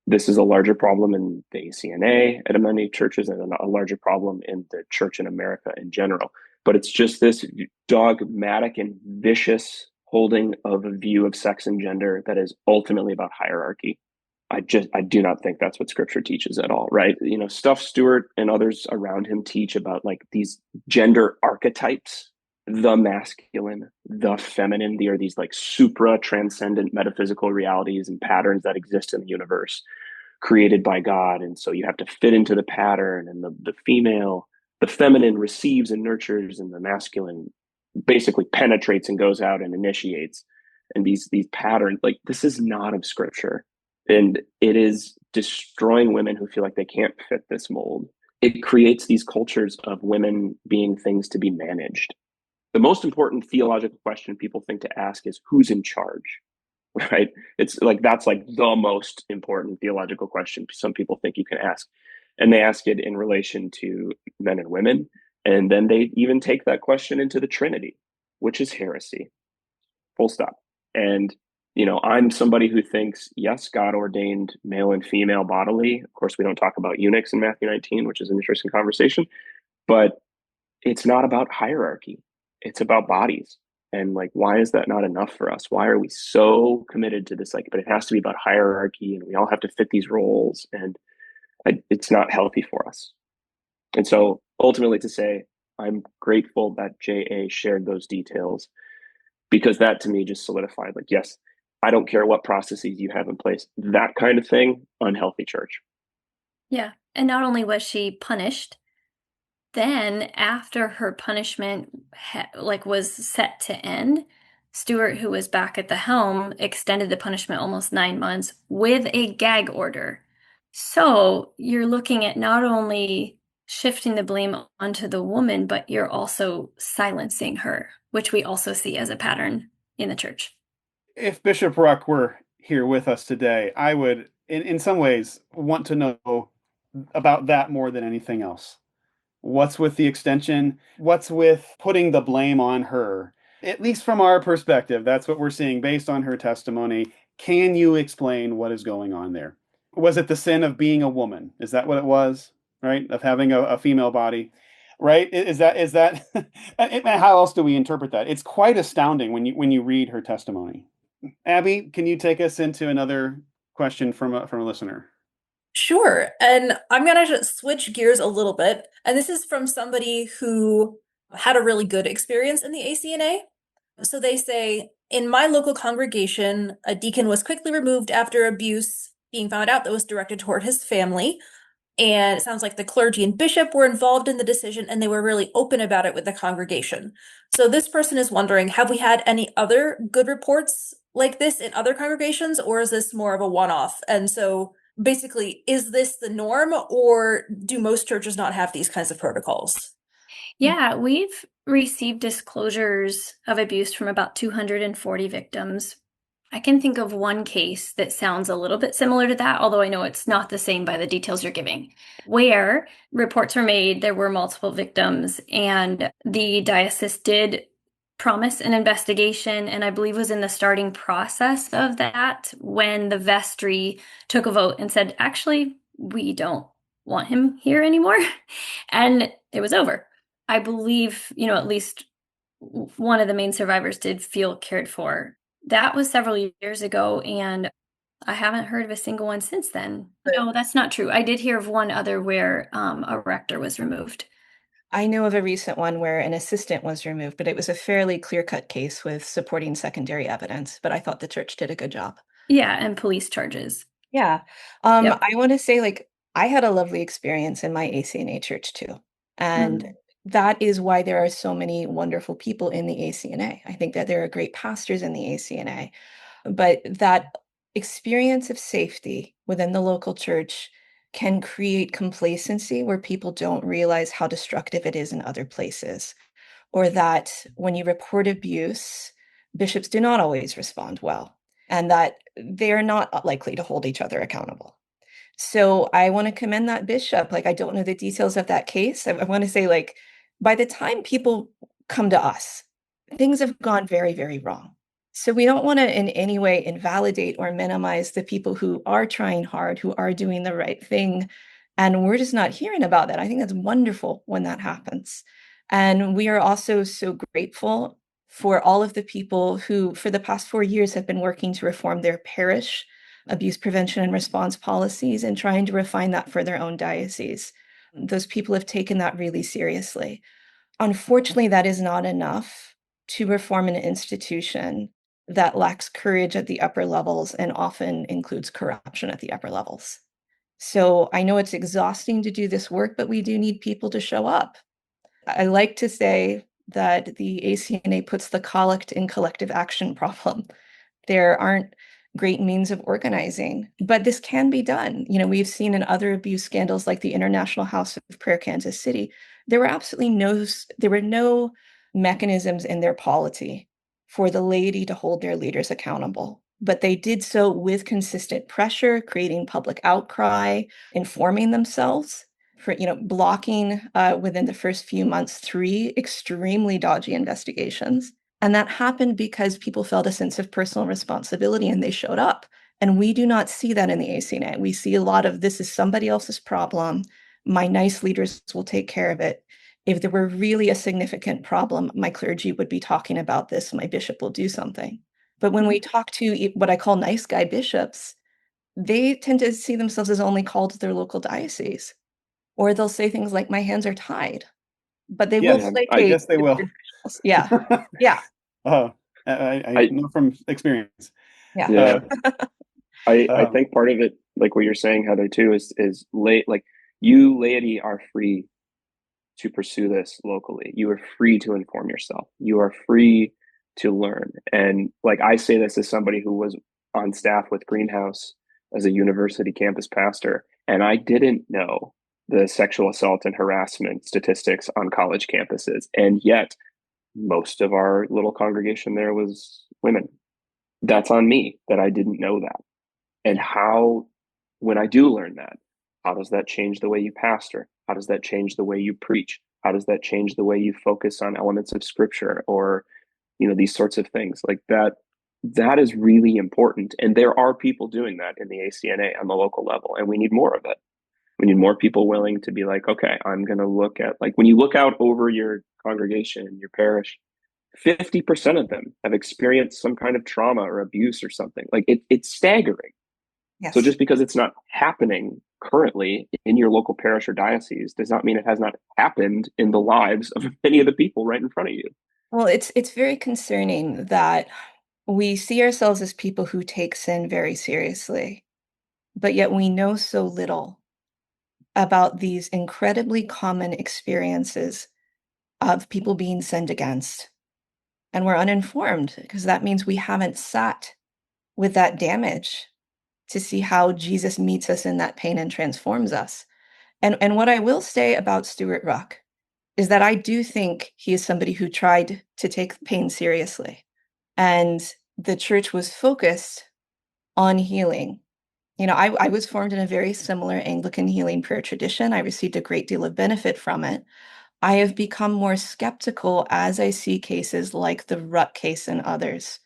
This is a larger problem in the ACNA at many churches, and a larger problem in the church in America in general. But it's just this dogmatic and vicious holding of a view of sex and gender that is ultimately about hierarchy. I do not think that's what scripture teaches at all, right? You know, stuff Stewart and others around him teach about like these gender archetypes, the masculine, the feminine. They are these like supra transcendent metaphysical realities and patterns that exist in the universe created by God. And so you have to fit into the pattern, and the female, the feminine receives and nurtures, and the masculine basically penetrates and goes out and initiates. And these patterns, like, this is not of scripture. And it is destroying women who feel like they can't fit this mold. It creates these cultures of women being things to be managed. The most important theological question people think to ask is, who's in charge? Right? It's like, that's like the most important theological question some people think you can ask. And they ask it in relation to men and women. And then they even take that question into the Trinity, which is heresy. Full stop. And you know, I'm somebody who thinks, yes, God ordained male and female bodily. Of course, we don't talk about eunuchs in Matthew 19, which is an interesting conversation, but it's not about hierarchy. It's about bodies. And like, why is that not enough for us? Why are we so committed to this? Like, but it has to be about hierarchy, and we all have to fit these roles, and it's not healthy for us. And so ultimately, to say, I'm grateful that JA shared those details, because that to me just solidified, like, yes, I don't care what processes you have in place. That kind of thing, unhealthy church. Yeah. And not only was she punished, then after her punishment was set to end, Stewart, who was back at the helm, extended the punishment almost 9 months with a gag order. So you're looking at not only shifting the blame onto the woman, but you're also silencing her, which we also see as a pattern in the church. If Bishop Ruch were here with us today, I would, in some ways, want to know about that more than anything else. What's with the extension? What's with putting the blame on her? At least from our perspective, that's what we're seeing based on her testimony. Can you explain what is going on there? Was it the sin of being a woman? Is that what it was? Right? Of having a female body? Right? Is that how else do we interpret that? It's quite astounding when you read her testimony. Abby, can you take us into another question from a listener? Sure. And I'm going to switch gears a little bit. And this is from somebody who had a really good experience in the ACNA. So they say, in my local congregation, a deacon was quickly removed after abuse being found out that was directed toward his family. And it sounds like the clergy and bishop were involved in the decision, and they were really open about it with the congregation. So this person is wondering, have we had any other good reports like this in other congregations, or is this more of a one-off? And so basically, is this the norm, or do most churches not have these kinds of protocols? Yeah, we've received disclosures of abuse from about 240 victims. I can think of one case that sounds a little bit similar to that, although I know it's not the same by the details you're giving, where reports were made, there were multiple victims, and the diocese did promise an investigation, and I believe was in the starting process of that when the vestry took a vote and said, actually, we don't want him here anymore. And it was over. I believe, at least one of the main survivors did feel cared for. That was several years ago, and I haven't heard of a single one since then. No, that's not true. I did hear of one other where a rector was removed. I know of a recent one where an assistant was removed, but it was a fairly clear-cut case with supporting secondary evidence, but I thought the church did a good job. Yeah, and police charges. Yeah. Yep. I want to say, like, I had a lovely experience in my ACNA church too. And that is why there are so many wonderful people in the ACNA. I think that there are great pastors in the ACNA, but that experience of safety within the local church can create complacency where people don't realize how destructive it is in other places. or that when you report abuse, bishops do not always respond well, and that they are not likely to hold each other accountable. So I want to commend that bishop. Like, I don't know the details of that case. I want to say, like, by the time people come to us, things have gone very, very wrong. So we don't want to in any way invalidate or minimize the people who are trying hard, who are doing the right thing. And we're just not hearing about that. I think that's wonderful when that happens. And we are also so grateful for all of the people who, for the past 4 years, have been working to reform their parish abuse prevention and response policies and trying to refine that for their own diocese. Those people have taken that really seriously. Unfortunately, that is not enough to reform an institution that lacks courage at the upper levels and often includes corruption at the upper levels. So I know it's exhausting to do this work, but we do need people to show up. I like to say that the ACNA puts the collect in collective action problem. There aren't great means of organizing, but this can be done. You know, we've seen in other abuse scandals like the International House of Prayer Kansas City, there were no mechanisms in their polity for the laity to hold their leaders accountable. But they did so with consistent pressure, creating public outcry, informing themselves, for blocking within the first few months 3 extremely dodgy investigations. And that happened because people felt a sense of personal responsibility and they showed up. And we do not see that in the ACNA. We see a lot of, this is somebody else's problem. My nice leaders will take care of it. If there were really a significant problem, my clergy would be talking about this. My bishop will do something. But when we talk to what I call nice guy bishops, they tend to see themselves as only called to their local diocese. Or they'll say things like, my hands are tied. But they will Yeah, I placate guess they will. Yeah. Yeah. I know from experience. Yeah. Yeah. I Um, think part of it, like what you're saying, Heather, too, is like you laity are free to pursue this locally. You are free to inform yourself. You are free to learn. And like I say this as somebody who was on staff with Greenhouse as a university campus pastor, and I didn't know the sexual assault and harassment statistics on college campuses. And yet most of our little congregation there was women. That's on me that I didn't know that. And how, when I do learn that, how does that change the way you pastor? How does that change the way you preach? How does that change the way you focus on elements of scripture or, these sorts of things like that? That is really important. And there are people doing that in the ACNA on the local level, and we need more of it. We need more people willing to be like, okay, I'm going to look at, like, when you look out over your congregation, your parish, 50% of them have experienced some kind of trauma or abuse or something. Like it's staggering. Yes. So just because it's not happening currently in your local parish or diocese does not mean it has not happened in the lives of many of the people right in front of you. Well, it's very concerning that we see ourselves as people who take sin very seriously, but yet we know so little about these incredibly common experiences of people being sinned against. And we're uninformed because that means we haven't sat with that damage to see how Jesus meets us in that pain and transforms us. And what I will say about Stuart Ruch is that I do think he is somebody who tried to take pain seriously. And the church was focused on healing. I was formed in a very similar Anglican healing prayer tradition. I received a great deal of benefit from it. I have become more skeptical as I see cases like the Ruch case and others,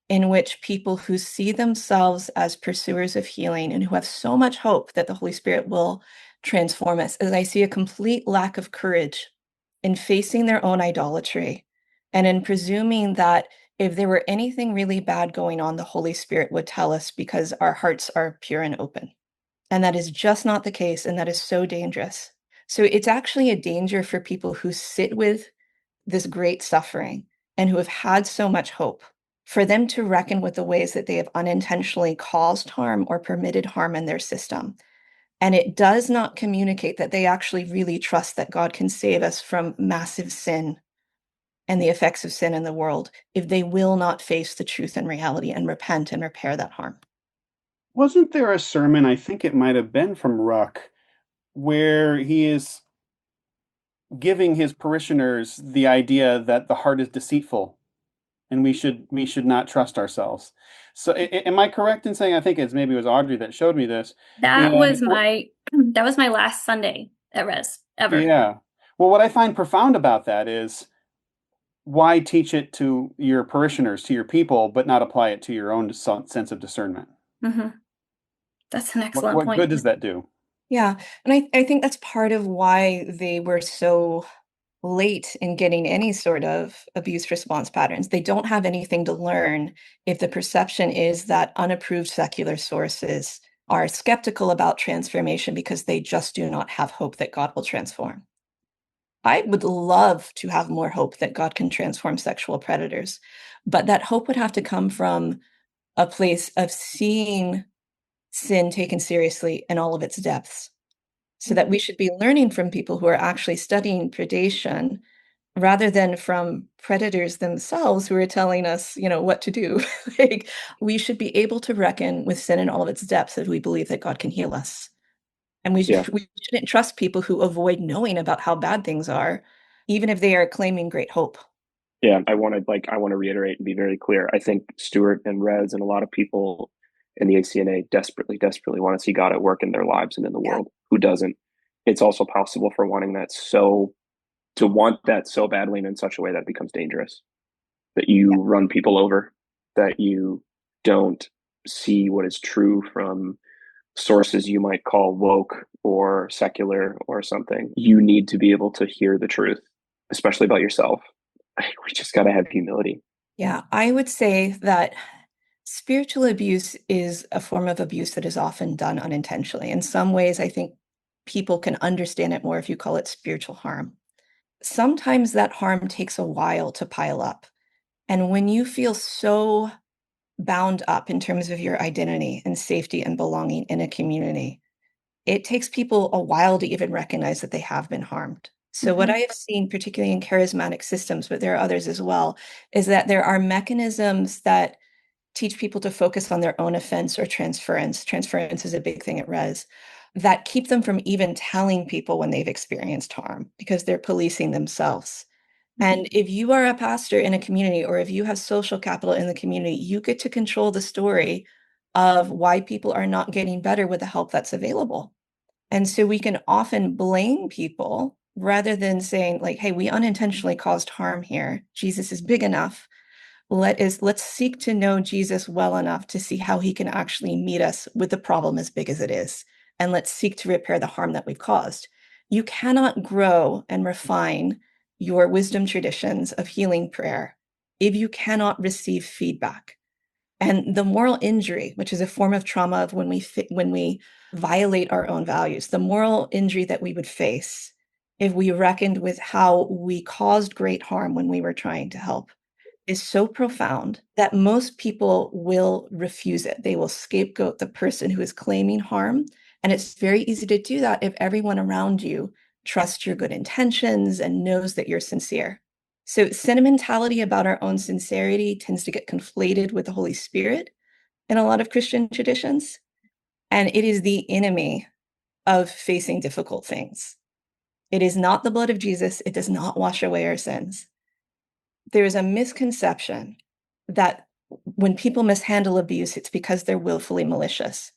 in which people who see themselves as pursuers of healing and who have so much hope that the Holy Spirit will transform us, as I see a complete lack of courage in facing their own idolatry and in presuming that if there were anything really bad going on, the Holy Spirit would tell us because our hearts are pure and open. And that is just not the case, and that is so dangerous. So it's actually a danger for people who sit with this great suffering and who have had so much hope, for them to reckon with the ways that they have unintentionally caused harm or permitted harm in their system. And it does not communicate that they actually really trust that God can save us from massive sin and the effects of sin in the world if they will not face the truth and reality and repent and repair that harm. Wasn't there a sermon, I think it might have been from Ruch, where he is giving his parishioners the idea that the heart is deceitful and we should not trust ourselves. So am I correct in saying, I think maybe it was Audrey that showed me this? That And was my last Sunday at Res ever. yeah. Well, what I find profound about that is, why teach it to your parishioners, to your people, but not apply it to your own sense of discernment? Hmm. That's an What excellent what point. good does that do? Yeah. And I think that's part of why they were so late in getting any sort of abuse response patterns. They don't have anything to learn if the perception is that unapproved secular sources are skeptical about transformation because they just do not have hope that God will transform. I would love to have more hope that God can transform sexual predators, but that hope would have to come from a place of seeing sin taken seriously in all of its depths. So that we should be learning from people who are actually studying predation rather than from predators themselves who are telling us, what to do. Like, we should be able to reckon with sin in all of its depths if we believe that God can heal us. And Yeah. we shouldn't trust people who avoid knowing about how bad things are, even if they are claiming great hope. Yeah, I want to reiterate and be very clear. I think Stuart and Rez and a lot of people in the ACNA desperately, desperately want to see God at work in their lives and in the Yeah. world. Who doesn't? It's also possible for to want that so badly and in such a way that it becomes dangerous, that you run people over, that you don't see what is true from sources you might call woke or secular or something. You need to be able to hear the truth, especially about yourself. We just got to have humility. Yeah, I would say that spiritual abuse is a form of abuse that is often done unintentionally. In some ways, I think people can understand it more if you call it spiritual harm. Sometimes that harm takes a while to pile up. And when you feel so bound up in terms of your identity and safety and belonging in a community, it takes people a while to even recognize that they have been harmed. So, what I have seen, particularly in charismatic systems, but there are others as well, is that there are mechanisms that teach people to focus on their own offense or transference. Transference is a big thing at Res, that keep them from even telling people when they've experienced harm because they're policing themselves. And if you are a pastor in a community or if you have social capital in the community, you get to control the story of why people are not getting better with the help that's available. And so we can often blame people rather than saying, like, hey, we unintentionally caused harm here. Jesus is big enough. Let's seek to know Jesus well enough to see how he can actually meet us with the problem as big as it is. And let's seek to repair the harm that we've caused. You cannot grow and refine your wisdom traditions of healing prayer if you cannot receive feedback. And the moral injury, which is a form of trauma of when we violate our own values, the moral injury that we would face if we reckoned with how we caused great harm when we were trying to help, is so profound that most people will refuse it. They will scapegoat the person who is claiming harm. And it's very easy to do that if everyone around you trusts your good intentions and knows that you're sincere. So sentimentality about our own sincerity tends to get conflated with the Holy Spirit in a lot of Christian traditions. And it is the enemy of facing difficult things. It is not the blood of Jesus. It does not wash away our sins. There is a misconception that when people mishandle abuse, it's because they're willfully malicious.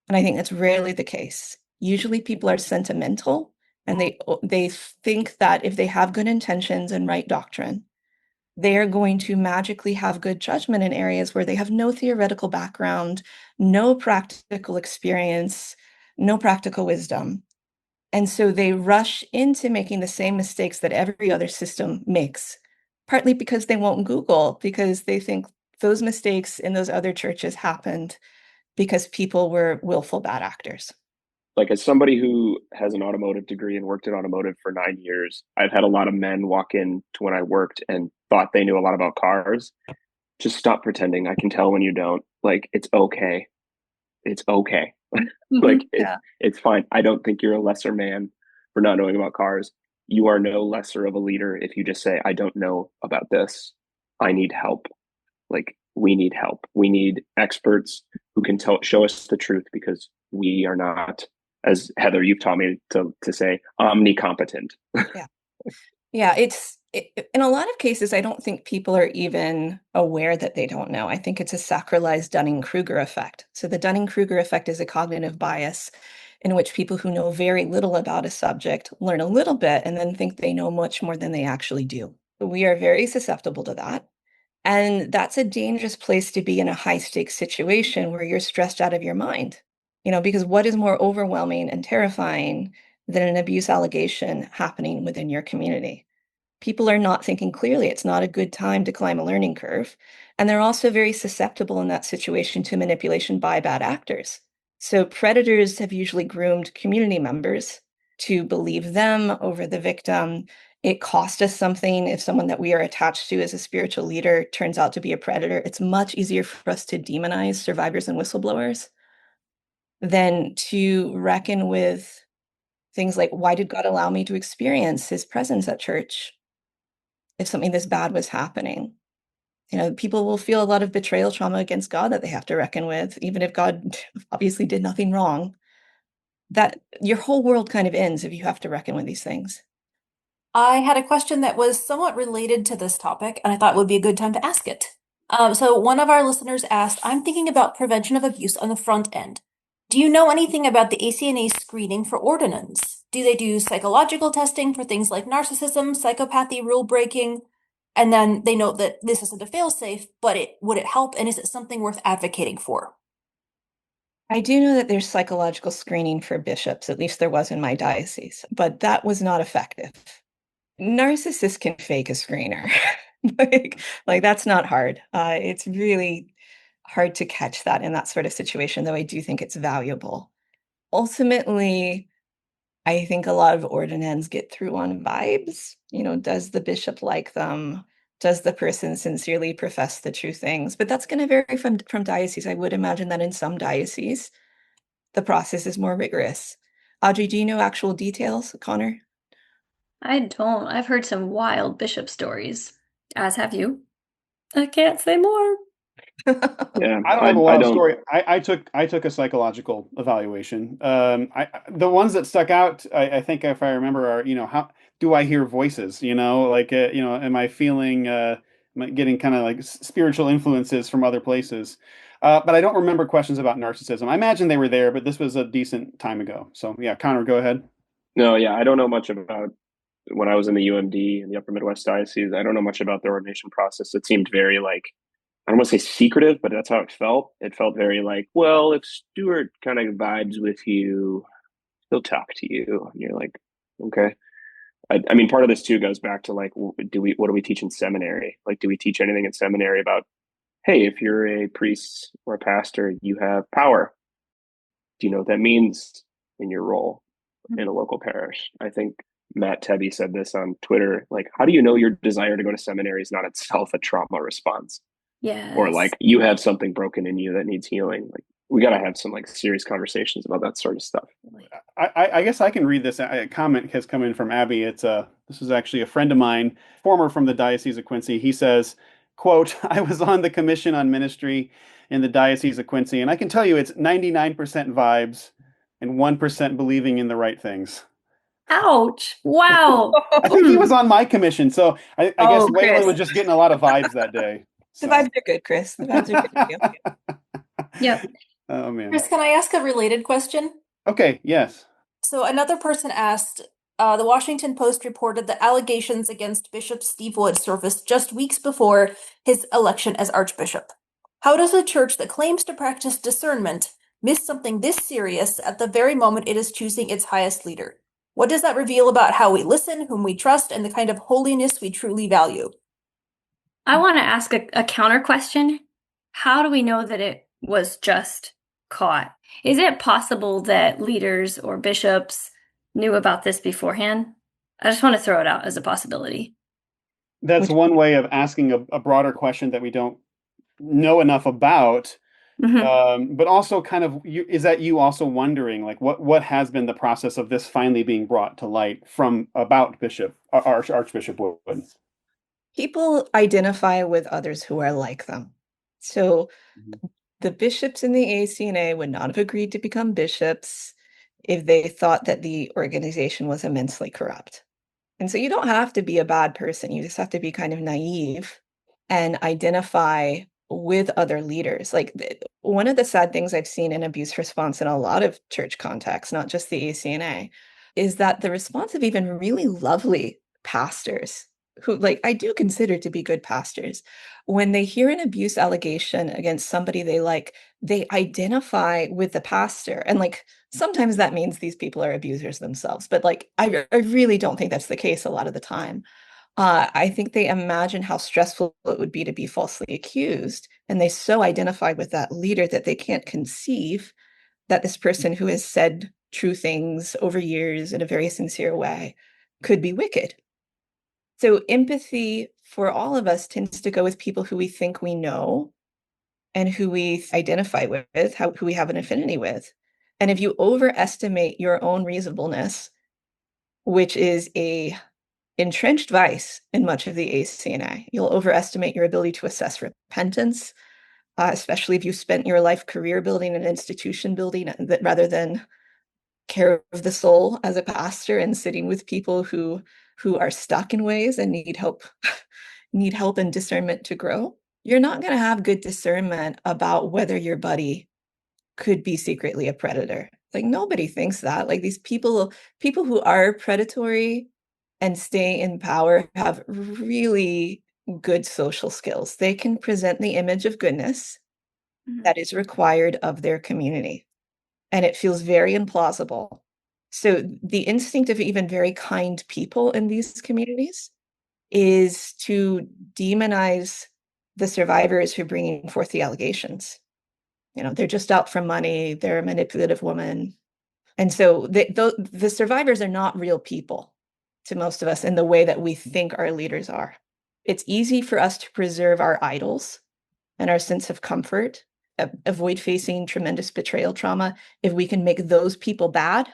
And I think that's rarely the case. Usually people are sentimental and they think that if they have good intentions and right doctrine, they are going to magically have good judgment in areas where they have no theoretical background, no practical experience, no practical wisdom. And so they rush into making the same mistakes that every other system makes, partly because they won't Google, because they think those mistakes in those other churches happened because people were willful bad actors. Like, as somebody who has an automotive degree and worked in automotive for 9 years, I've had a lot of men walk in to when I worked and thought they knew a lot about cars. Just stop pretending. I can tell when you don't. Like, it's okay. It's okay. Like, Yeah. it's fine. I don't think you're a lesser man for not knowing about cars. You are no lesser of a leader if you just say, I don't know about this. I need help. Like, we need help. We need experts who can show us the truth, because we are not, as Heather, you've taught me to say, omnicompetent. Yeah. Yeah, in a lot of cases, I don't think people are even aware that they don't know. I think it's a sacralized Dunning-Kruger effect. So the Dunning-Kruger effect is a cognitive bias in which people who know very little about a subject learn a little bit and then think they know much more than they actually do. We are very susceptible to that. And that's a dangerous place to be in a high stakes situation where you're stressed out of your mind. Because what is more overwhelming and terrifying than an abuse allegation happening within your community? People are not thinking clearly. It's not a good time to climb a learning curve. And they're also very susceptible in that situation to manipulation by bad actors. So predators have usually groomed community members to believe them over the victim. It cost us something if someone that we are attached to as a spiritual leader turns out to be a predator. It's much easier for us to demonize survivors and whistleblowers than to reckon with things like, why did God allow me to experience his presence at church if something this bad was happening? People will feel a lot of betrayal trauma against God that they have to reckon with, even if God obviously did nothing wrong. That your whole world kind of ends if you have to reckon with these things. I had a question that was somewhat related to this topic, and I thought it would be a good time to ask it. So one of our listeners asked, I'm thinking about prevention of abuse on the front end. Do you know anything about the ACNA screening for ordinance? Do they do psychological testing for things like narcissism, psychopathy, rule breaking? And then they note that this isn't a fail-safe, but would it help, and is it something worth advocating for? I do know that there's psychological screening for bishops, at least there was in my diocese, but that was not effective. Narcissists can fake a screener. like that's not hard. It's really hard to catch that in that sort of situation, though I do think it's valuable. Ultimately, I think a lot of ordinands get through on vibes. Does the bishop like them? Does the person sincerely profess the true things? But that's going to vary from diocese. I would imagine that in some dioceses, the process is more rigorous. Audrey, do you know actual details, Connor? I don't. I've heard some wild bishop stories, as have you. I can't say more. Yeah, I don't have a wild story. I took a psychological evaluation. The ones that stuck out, I think if I remember, are how do I hear voices? Am I feeling am I getting kind of like spiritual influences from other places? But I don't remember questions about narcissism. I imagine they were there, but this was a decent time ago. So yeah, Connor, go ahead. No, yeah, I don't know much about when I was in the UMD in the Upper Midwest Diocese. I don't know much about the ordination process. It seemed very like, I don't want to say secretive, but that's how it felt. It felt very like, well, if Stuart kind of vibes with you, he'll talk to you. And you're like, okay. I mean, part of this too goes back to like, what do we teach in seminary? Like, do we teach anything in seminary about, hey, if you're a priest or a pastor, you have power. Do you know what that means in your role in a local parish? I think Matt Tebby said this on Twitter. Like, how do you know your desire to go to seminary is not itself a trauma response? Yes. Or like you have something broken in you that needs healing. Like we got to have some like serious conversations about that sort of stuff. I guess I can read this. A comment has come in from Abby. This is actually a friend of mine, former from the Diocese of Quincy. He says, quote, I was on the commission on ministry in the Diocese of Quincy, and I can tell you it's 99% vibes and 1% believing in the right things. Ouch. Wow. I think he was on my commission, so I guess Oh, Waylon Chris. was just getting a lot of vibes that day. The vibes are good, Chris. The vibes are good for you. Yep. Oh man. Chris, can I ask a related question? Okay, yes. So another person asked, the Washington Post reported that allegations against Bishop Steve Wood surfaced just weeks before his election as Archbishop. How does a church that claims to practice discernment miss something this serious at the very moment it is choosing its highest leader? What does that reveal about how we listen, whom we trust, and the kind of holiness we truly value? I want to ask a counter question. How do we know that it was just caught? Is it possible that leaders or bishops knew about this beforehand? I just want to throw it out as a possibility. That's one way of asking a broader question that we don't know enough about. But also kind of, is that you also wondering, like, what has been the process of this finally being brought to light from about Archbishop Wood? People identify with others who are like them. So the bishops in the ACNA would not have agreed to become bishops if they thought that the organization was immensely corrupt. And so you don't have to be a bad person. You just have to be kind of naive and identify with other leaders. Like one of the sad things I've seen in abuse response in a lot of church contexts, not just the ACNA, is that the response of even really lovely pastors who, like, I do consider to be good pastors, when they hear an abuse allegation against somebody they like, they identify with the pastor. And like sometimes that means these people are abusers themselves, but like I really don't think that's the case a lot of the time. I think they imagine how stressful it would be to be falsely accused, and they so identify with that leader that they can't conceive that this person who has said true things over years in a very sincere way could be wicked. So empathy for all of us tends to go with people who we think we know and who we identify with, who we have an affinity with. And if you overestimate your own reasonableness, which is a entrenched vice in much of the ACNA, you'll overestimate your ability to assess repentance, especially if you spent your life career building an institution building that rather than care of the soul as a pastor and sitting with people who are stuck in ways and need help and discernment to grow. You're not going to have good discernment about whether your buddy could be secretly a predator. Like nobody thinks that. Like these people who are predatory and stay in power have really good social skills. They can present the image of goodness that is required of their community. And it feels very implausible. So the instinct of even very kind people in these communities is to demonize the survivors who are bringing forth the allegations. You know, they're just out for money, they're a manipulative woman. And so the survivors are not real people to most of us in the way that we think our leaders are. It's easy for us to preserve our idols and our sense of comfort, avoid facing tremendous betrayal trauma if we can make those people bad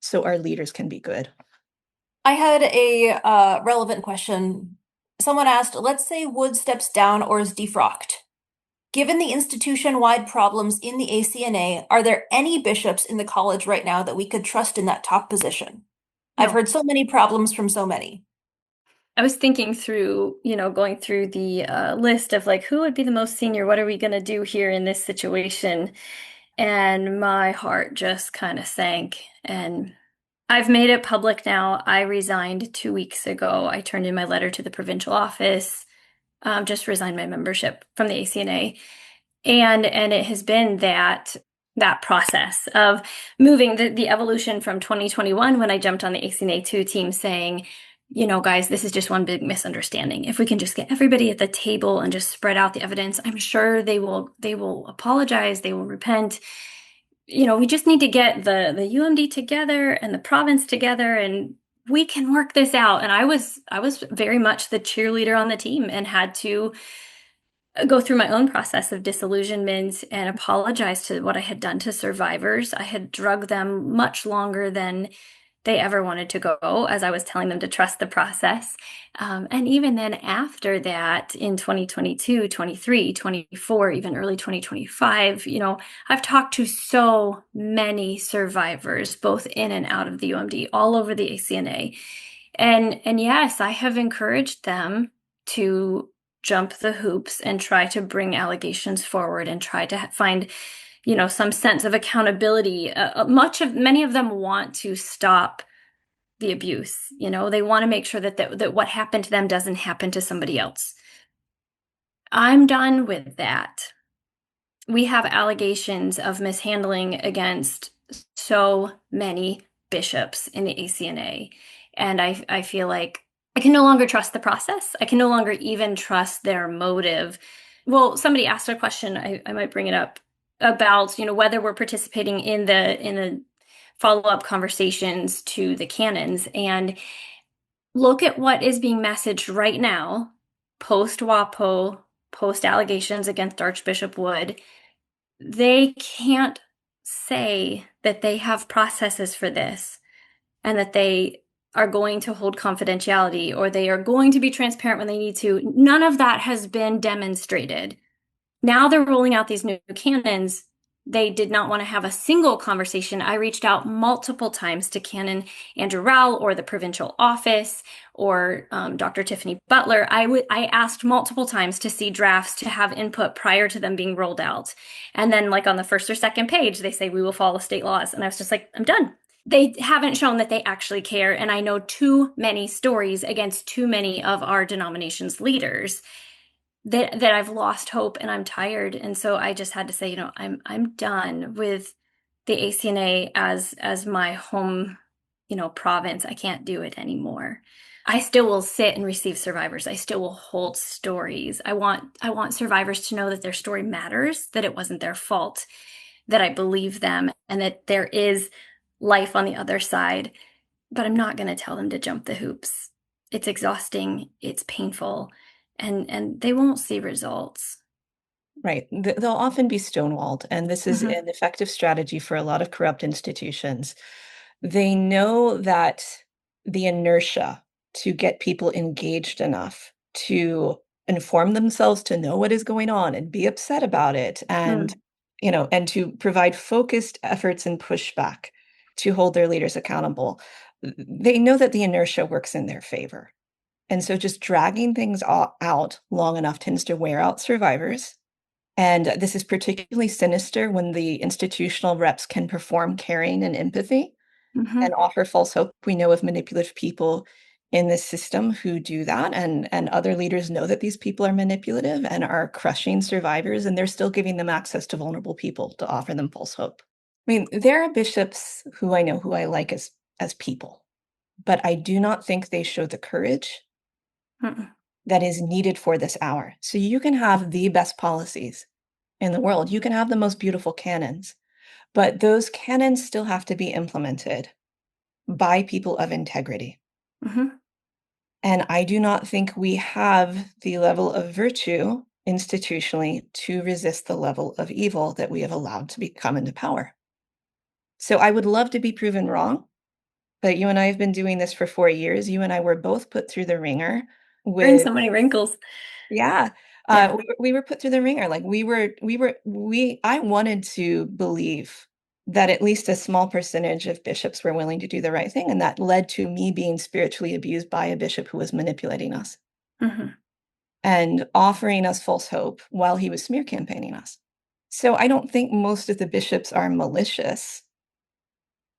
so our leaders can be good. I had a relevant question. Someone asked, let's say Wood steps down or is defrocked. Given the institution-wide problems in the ACNA, are there any bishops in the college right now that we could trust in that top position? No. I've heard so many problems from so many. I was thinking through, going through the list of like, who would be the most senior? What are we going to do here in this situation? And my heart just kind of sank. And I've made it public now. I resigned 2 weeks ago. I turned in my letter to the provincial office, just resigned my membership from the ACNA. And it has been that process of moving the evolution from 2021 when I jumped on the ACNAtoo team saying, guys, this is just one big misunderstanding. If we can just get everybody at the table and just spread out the evidence, I'm sure they will apologize, they will repent. We just need to get the UMD together and the province together, and we can work this out. And I was very much the cheerleader on the team and had to go through my own process of disillusionment and apologize to what I had done to survivors. I had drugged them much longer than they ever wanted to go, as I was telling them to trust the process. And even then after that, in 2022, 23, 24, even early 2025, I've talked to so many survivors, both in and out of the UMD, all over the ACNA. And yes, I have encouraged them to jump the hoops and try to bring allegations forward and try to find some sense of accountability. Many of them want to stop the abuse. They want to make sure that what happened to them doesn't happen to somebody else. I'm done with that. We have allegations of mishandling against so many bishops in the ACNA, and I feel like I can no longer trust the process. I can no longer even trust their motive. Well, somebody asked a question, I might bring it up, about whether we're participating in the follow-up conversations to the canons, and look at what is being messaged right now, post WAPO, post allegations against Archbishop Wood. They can't say that they have processes for this and that they are going to hold confidentiality or they are going to be transparent when they need to. None of that has been demonstrated. Now they're rolling out these new canons They did not want to have a single conversation. I reached out multiple times to Canon Andrew Rowell or the provincial office or Dr. Tiffany Butler. I asked multiple times to see drafts to have input prior to them being rolled out. And then like on the first or second page, they say, we will follow state laws. And I was just like, I'm done. They haven't shown that they actually care. And I know too many stories against too many of our denomination's leaders that I've lost hope and I'm tired. And so I just had to say, I'm done with the ACNA as my home, province. I can't do it anymore. I still will sit and receive survivors. I still will hold stories. I want survivors to know that their story matters, that it wasn't their fault, that I believe them, and that there is life on the other side. But I'm not going to tell them to jump the hoops. It's exhausting. It's painful. And they won't see results. Right. They'll often be stonewalled, and this is an effective strategy for a lot of corrupt institutions. They know that the inertia to get people engaged enough to inform themselves, to know what is going on and be upset about it, and and to provide focused efforts and pushback to hold their leaders accountable. They know that the inertia works in their favor. And so just dragging things out long enough tends to wear out survivors. And this is particularly sinister when the institutional reps can perform caring and empathy and offer false hope. We know of manipulative people in this system who do that, and other leaders know that these people are manipulative and are crushing survivors, and they're still giving them access to vulnerable people to offer them false hope. I mean, there are bishops who I know who I like as people, but I do not think they show the courage that is needed for this hour. So you can have the best policies in the world. You can have the most beautiful canons, but those canons still have to be implemented by people of integrity. And I do not think we have the level of virtue institutionally to resist the level of evil that we have allowed to come into power. So I would love to be proven wrong, but you and I have been doing this for 4 years. You and I were both put through the ringer with so many wrinkles. Yeah. We were put through the ringer. Like I wanted to believe that at least a small percentage of bishops were willing to do the right thing. And that led to me being spiritually abused by a bishop who was manipulating us and offering us false hope while he was smear campaigning us. So I don't think most of the bishops are malicious.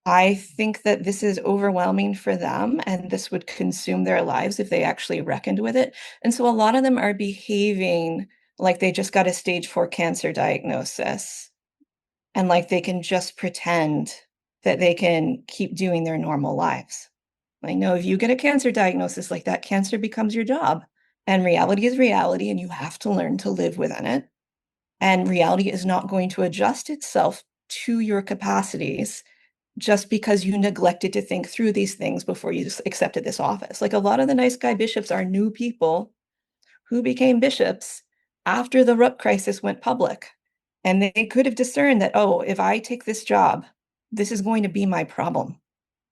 I think that this is overwhelming for them, and this would consume their lives if they actually reckoned with it. And so a lot of them are behaving like they just got a stage 4 cancer diagnosis, and like they can just pretend that they can keep doing their normal lives. I know if you get a cancer diagnosis like that, cancer becomes your job, and reality is reality, and you have to learn to live within it. And reality is not going to adjust itself to your capacities just because you neglected to think through these things before you accepted this office. Like a lot of the nice guy bishops are new people who became bishops after the Ruch crisis went public. And they could have discerned that, oh, if I take this job, this is going to be my problem.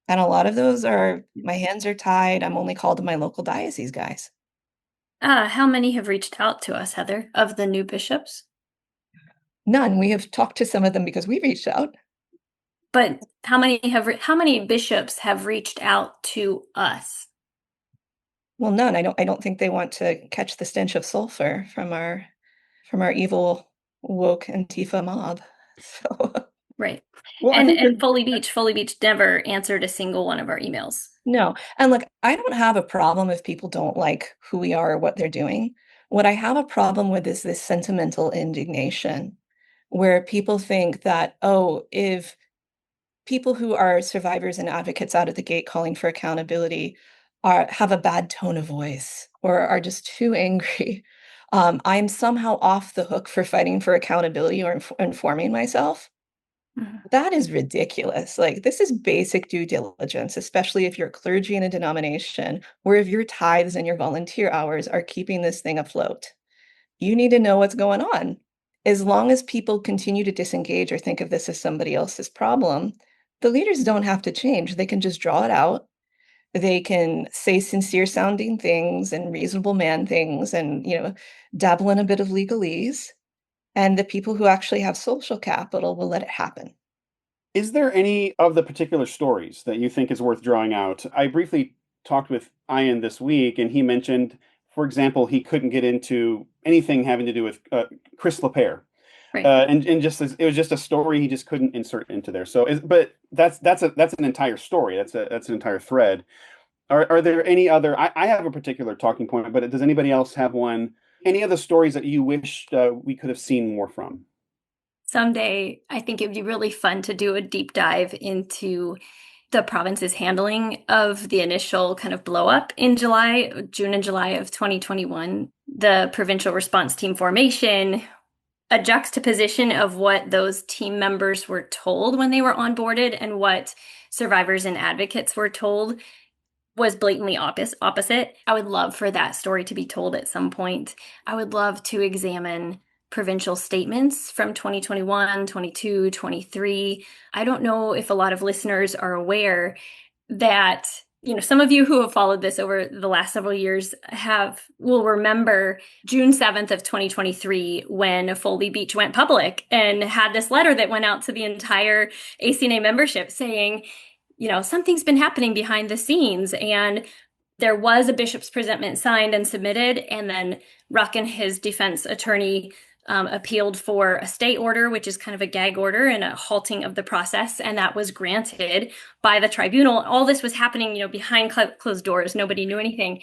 And a lot of those are, my hands are tied. I'm only called to my local diocese guys. How many have reached out to us, Heather, of the new bishops? None. We have talked to some of them because we reached out. But how many bishops have reached out to us? Well, none. I don't think they want to catch the stench of sulfur from our evil woke Antifa mob. So right. Well, and Foley Beach never answered a single one of our emails. No. And look, I don't have a problem if people don't like who we are or what they're doing. What I have a problem with is this sentimental indignation where people think that, oh, if people who are survivors and advocates out of the gate calling for accountability have a bad tone of voice or are just too angry, I'm somehow off the hook for fighting for accountability or informing myself. That is ridiculous. Like, this is basic due diligence, especially if you're clergy in a denomination where if your tithes and your volunteer hours are keeping this thing afloat. You need to know what's going on. As long as people continue to disengage or think of this as somebody else's problem, the leaders don't have to change. They can just draw it out. They can say sincere sounding things and reasonable man things and, dabble in a bit of legalese. And the people who actually have social capital will let it happen. Is there any of the particular stories that you think is worth drawing out? I briefly talked with Ian this week, and he mentioned, for example, he couldn't get into anything having to do with Chris LePere. Right. And just it was just a story he just couldn't insert into there. But that's an entire story. That's an entire thread. Are there any other? I have a particular talking point, but does anybody else have one? Any other stories that you wish we could have seen more from? Someday, I think it'd be really fun to do a deep dive into the province's handling of the initial kind of blow up in June and July of 2021, the provincial response team formation, a juxtaposition of what those team members were told when they were onboarded and what survivors and advocates were told was blatantly opposite. I would love for that story to be told at some point. I would love to examine provincial statements from 2021, 22, 23. I don't know if a lot of listeners are aware that, some of you who have followed this over the last several years will remember June 7th of 2023 when Foley Beach went public and had this letter that went out to the entire ACNA membership saying, something's been happening behind the scenes. And there was a bishop's presentment signed and submitted, and then Ruch and his defense attorney appealed for a stay order, which is kind of a gag order and a halting of the process, and that was granted by the tribunal. All this was happening, behind closed doors. Nobody knew anything.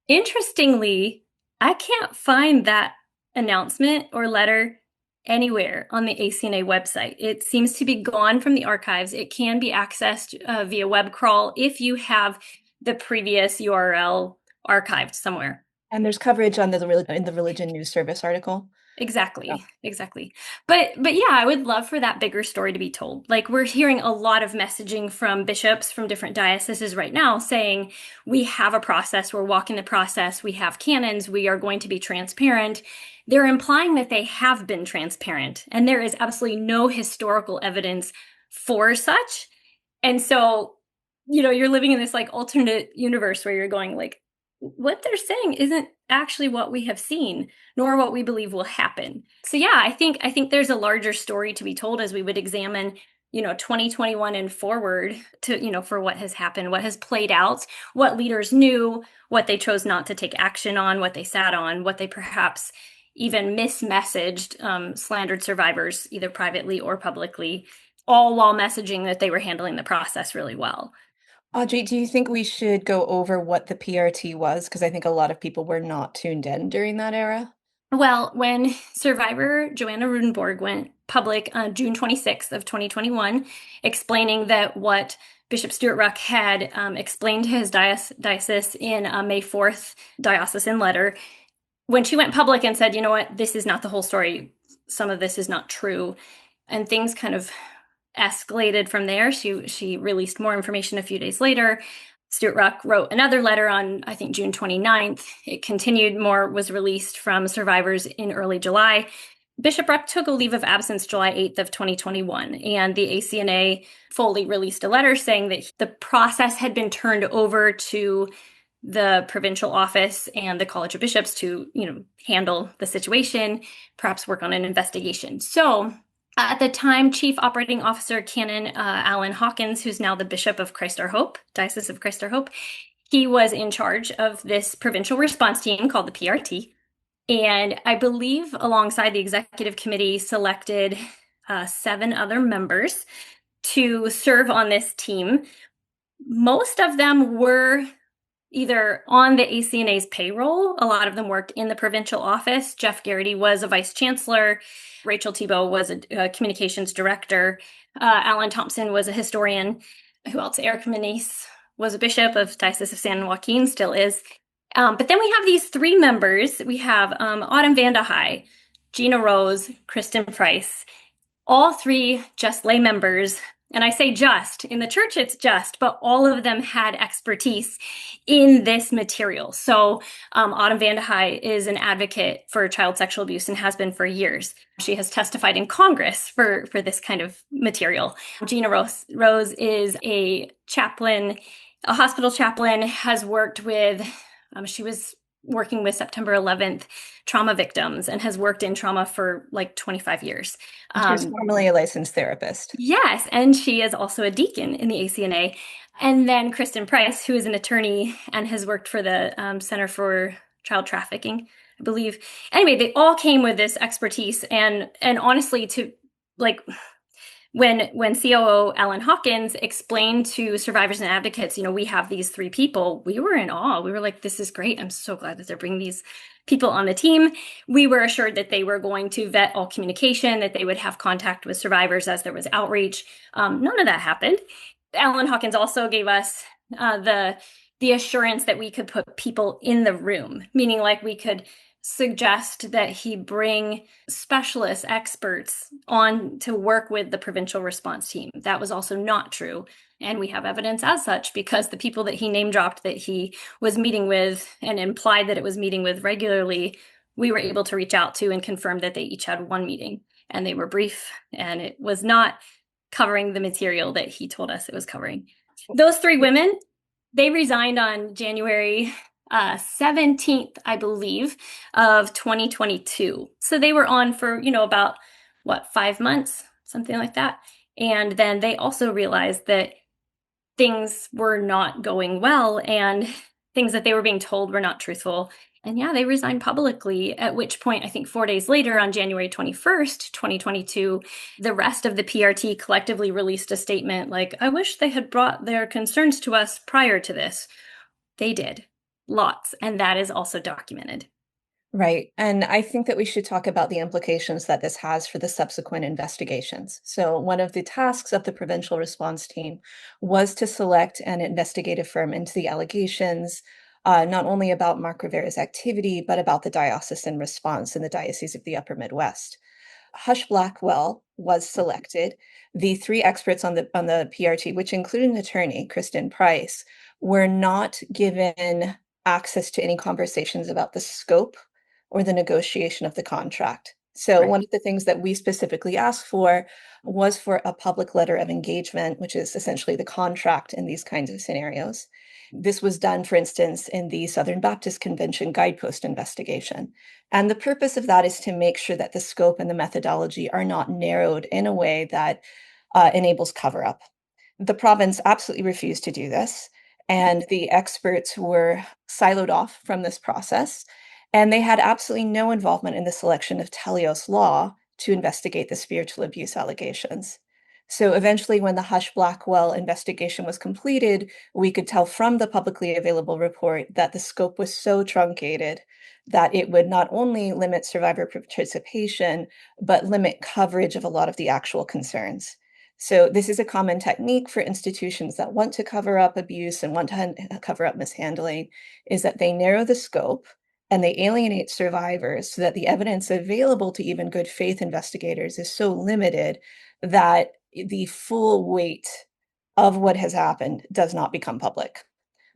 Interestingly, I can't find that announcement or letter anywhere on the ACNA website. It seems to be gone from the archives. It can be accessed via web crawl if you have the previous URL archived somewhere. And there's coverage on in the Religion News Service article. Exactly. Yeah. Exactly. But yeah, I would love for that bigger story to be told. Like, we're hearing a lot of messaging from bishops from different dioceses right now saying, we have a process, we're walking the process, we have canons, we are going to be transparent. They're implying that they have been transparent, and there is absolutely no historical evidence for such. And so, you're living in this like alternate universe where you're going like, what they're saying isn't actually what we have seen, nor what we believe will happen. So yeah, I think there's a larger story to be told as we would examine, 2021 and forward to, for what has happened, what has played out, what leaders knew, what they chose not to take action on, what they sat on, what they perhaps even mismessaged, slandered survivors, either privately or publicly, all while messaging that they were handling the process really well. Audrey, do you think we should go over what the PRT was? Because I think a lot of people were not tuned in during that era. Well, when survivor Joanna Rudenborg went public on June 26th of 2021, explaining that what Bishop Stuart Ruch had explained to his diocese in a May 4th diocesan letter, when she went public and said, what, this is not the whole story, some of this is not true, and things kind of escalated from there. She released more information a few days later. Stuart Ruch wrote another letter on, I think, June 29th. It continued, more was released from survivors in early July. Bishop Ruch took a leave of absence July 8th of 2021, and the ACNA fully released a letter saying that the process had been turned over to the provincial office and the College of Bishops to, handle the situation, perhaps work on an investigation. So at the time, Chief Operating Officer Canon Alan Hawkins, who's now the Bishop of Christ Our Hope, Diocese of Christ Our Hope, he was in charge of this provincial response team called the PRT. And I believe alongside the executive committee selected 7 other members to serve on this team. Most of them were either on the ACNA's payroll. A lot of them worked in the provincial office. Jeff Garrity was a vice chancellor. Rachel Thibault was a communications director. Alan Thompson was a historian. Who else? Eric Manise was a bishop of Diocese of San Joaquin, still is. But then we have these 3 members. We have Autumn Vandehei, Gina Rose, Kristen Price, all 3 just lay members. And I say just, in the church it's just, but all of them had expertise in this material. So Autumn Vandehei is an advocate for child sexual abuse and has been for years. She has testified in Congress for this kind of material. Gina Rose is a chaplain, a hospital chaplain, has worked with, she was working with September 11th trauma victims and has worked in trauma for like 25 years. She's formerly a licensed therapist. Yes, and she is also a deacon in the ACNA. And then Kristen Price, who is an attorney and has worked for the Center for Child Trafficking, I believe. Anyway, they all came with this expertise, and honestly, to like when COO Ellen Hawkins explained to survivors and advocates, we have these 3 people, we were in awe. We were like, this is great. I'm so glad that they're bringing these people on the team. We were assured that they were going to vet all communication, that they would have contact with survivors as there was outreach. None of that happened. Ellen Hawkins also gave us the assurance that we could put people in the room, meaning like we could suggest that he bring specialists, experts on to work with the provincial response team. That was also not true. And we have evidence as such, because the people that he name dropped that he was meeting with and implied that it was meeting with regularly, we were able to reach out to and confirm that they each had 1 meeting, and they were brief, and it was not covering the material that he told us it was covering. Those 3 women, they resigned on January 17th, I believe, of 2022. So they were on for, about 5 months, something like that. And then they also realized that things were not going well, and things that they were being told were not truthful. And yeah, they resigned publicly, at which point, I think 4 days later, on January 21st, 2022, the rest of the PRT collectively released a statement like, I wish they had brought their concerns to us prior to this. They did. Lots. And that is also documented. Right. And I think that we should talk about the implications that this has for the subsequent investigations. So one of the tasks of the provincial response team was to select an investigative firm into the allegations, not only about Mark Rivera's activity, but about the diocesan response in the Diocese of the Upper Midwest. Hush Blackwell was selected. The 3 experts on the PRT, which included an attorney, Kristen Price, were not given access to any conversations about the scope or the negotiation of the contract. So one of the things that we specifically asked for was for a public letter of engagement, which is essentially the contract in these kinds of scenarios. This was done, for instance, in the Southern Baptist Convention guidepost investigation. And the purpose of that is to make sure that the scope and the methodology are not narrowed in a way that enables cover-up. The province absolutely refused to do this, and the experts were siloed off from this process, and they had absolutely no involvement in the selection of Teleios Law to investigate the spiritual abuse allegations. So eventually, when the Hush Blackwell investigation was completed, we could tell from the publicly available report that the scope was so truncated that it would not only limit survivor participation, but limit coverage of a lot of the actual concerns. So this is a common technique for institutions that want to cover up abuse and want to cover up mishandling, is that they narrow the scope and they alienate survivors so that the evidence available to even good faith investigators is so limited that the full weight of what has happened does not become public.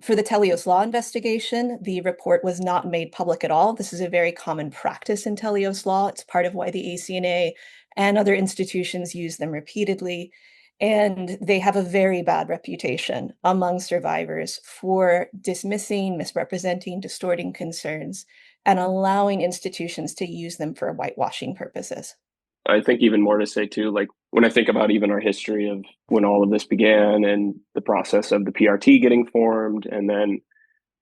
For the Teleios Law investigation, the report was not made public at all. This is a very common practice in Teleios Law. It's part of why the ACNA and other institutions use them repeatedly. And they have a very bad reputation among survivors for dismissing, misrepresenting, distorting concerns, and allowing institutions to use them for whitewashing purposes. I think even more to say too, like when I think about even our history of when all of this began and the process of the PRT getting formed, and then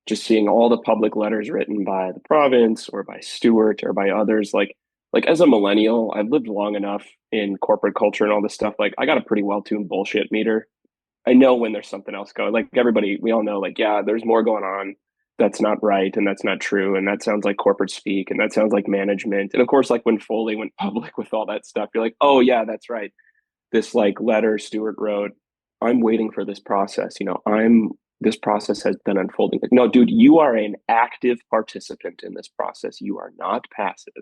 just seeing all the public letters written by the province or by Stewart or by others, like as a millennial, I've lived long enough in corporate culture and all this stuff. Like I got a pretty well-tuned bullshit meter. I know when there's something else going. Like everybody, we all know, like, yeah, there's more going on. That's not right, and that's not true, and that sounds like corporate speak, and that sounds like management. And of course, like when Foley went public with all that stuff, you're like, oh yeah, that's right. This like letter Stewart wrote, I'm waiting for this process. This process has been unfolding. Like, no, dude, you are an active participant in this process. You are not passive.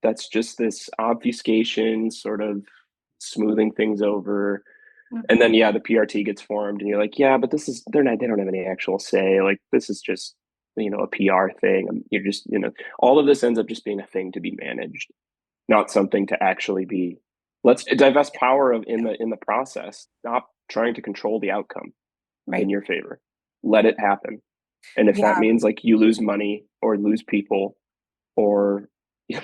That's just this obfuscation, sort of smoothing things over. And then, yeah, the PRT gets formed and you're like, yeah, but they don't have any actual say. Like, this is just, a PR thing. You're just, all of this ends up just being a thing to be managed, not something to actually be. Let's divest power in the process. Stop trying to control the outcome in your favor. Let it happen. And if that means like you lose money or lose people or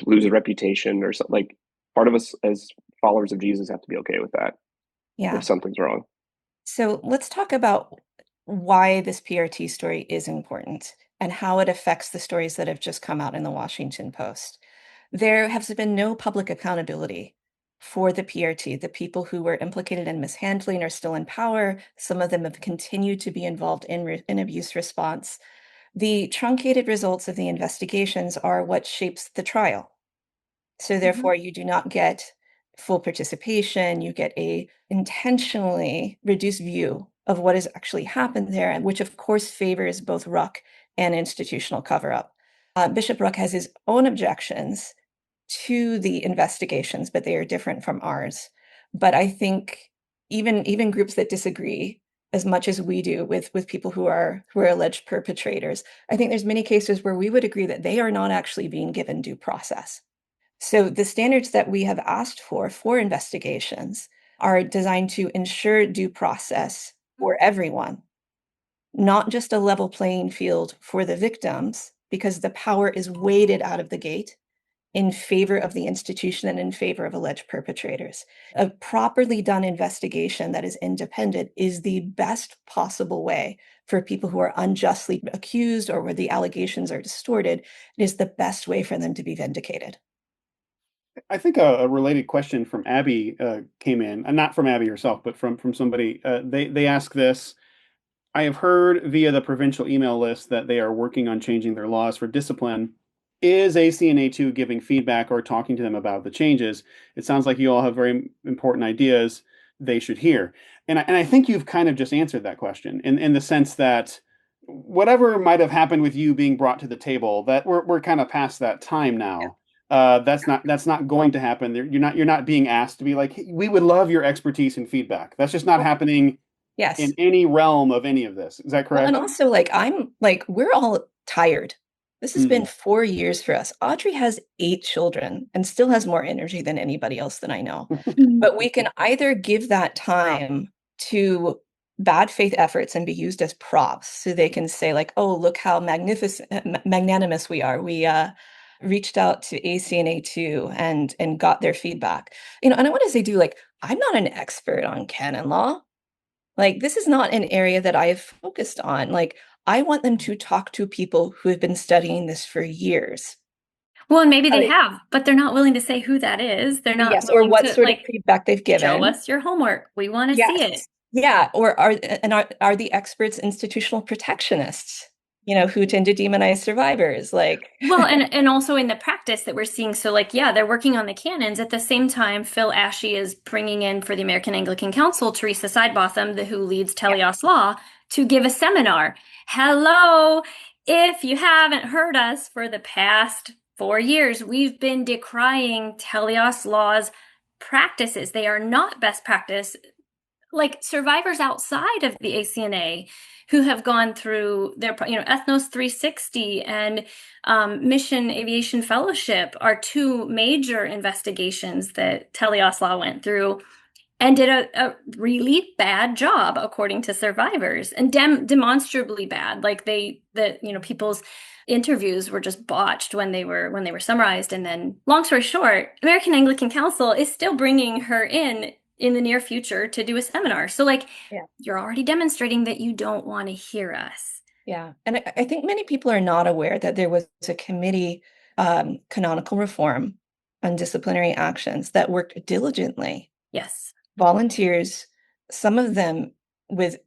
lose a reputation or something. Like, part of us as followers of Jesus have to be okay with that Yeah. if something's wrong. So let's talk about why this PRT story is important and how it affects the stories that have just come out in the Washington Post. There has been no public accountability for the PRT. The people who were implicated in mishandling are still in power. Some of them have continued to be involved in abuse response. The truncated results of the investigations are what shapes the trial. So therefore, you do not get full participation. You get a intentionally reduced view of what has actually happened there, and which of course favors both Ruch and institutional cover-up. Bishop Ruch has his own objections to the investigations, but they are different from ours. But I think even groups that disagree as much as we do with people who are alleged perpetrators, I think there's many cases where we would agree that they are not actually being given due process. So the standards that we have asked for investigations are designed to ensure due process for everyone, not just a level playing field for the victims, because the power is weighted out of the gate in favor of the institution and in favor of alleged perpetrators. A properly done investigation that is independent is the best possible way for people who are unjustly accused or where the allegations are distorted. It is the best way for them to be vindicated. I think a related question from Abby came in, and not from Abby herself, but from somebody. They ask this. I have heard via the provincial email list that they are working on changing their laws for discipline. Is ACNAtoo giving feedback or talking to them about the changes? It sounds like you all have very important ideas they should hear. And I think you've kind of just answered that question in the sense that whatever might have happened with you being brought to the table, that we're kind of past that time now. That's not going to happen. You're not being asked to be like, hey, we would love your expertise and feedback. That's just not happening Yes. in any realm of any of this. Is that Well, correct? and also, we're all tired. This has been 4 years for us. Audrey has 8 children and still has more energy than anybody else that I know. But we can either give that time to bad faith efforts and be used as props so they can say like, oh, look how magnanimous we are. We reached out to ACNAtoo and got their feedback. And I want to say, I'm not an expert on canon law. Like, this is not an area that I have focused on. Like, I want them to talk to people who have been studying this for years. Well, and maybe they have, but they're not willing to say who that is. They're not Yes, or willing what to sort of feedback they've given. show us your homework. We want to see it. Yeah, or are the experts institutional protectionists, who tend to demonize survivors? Well, and also in the practice that we're seeing. So they're working on the canons. At the same time, Phil Ashey is bringing in for the American Anglican Council, Teresa Sidebotham, who leads Teleos Law, to give a seminar. Hello, if you haven't heard us for the past 4 years, we've been decrying Teleos Law's practices. They are not best practice. Like survivors outside of the ACNA who have gone through their, Ethnos 360 and Mission Aviation Fellowship are 2 major investigations that Teleos Law went through and did a really bad job, according to survivors, and demonstrably bad. Like people's interviews were just botched when they were summarized. And then, long story short, American Anglican Council is still bringing her in the near future to do a seminar. So you're already demonstrating that you don't want to hear us. Yeah. And I think many people are not aware that there was a committee, canonical reform on disciplinary actions, that worked diligently. Yes. Volunteers, some of them with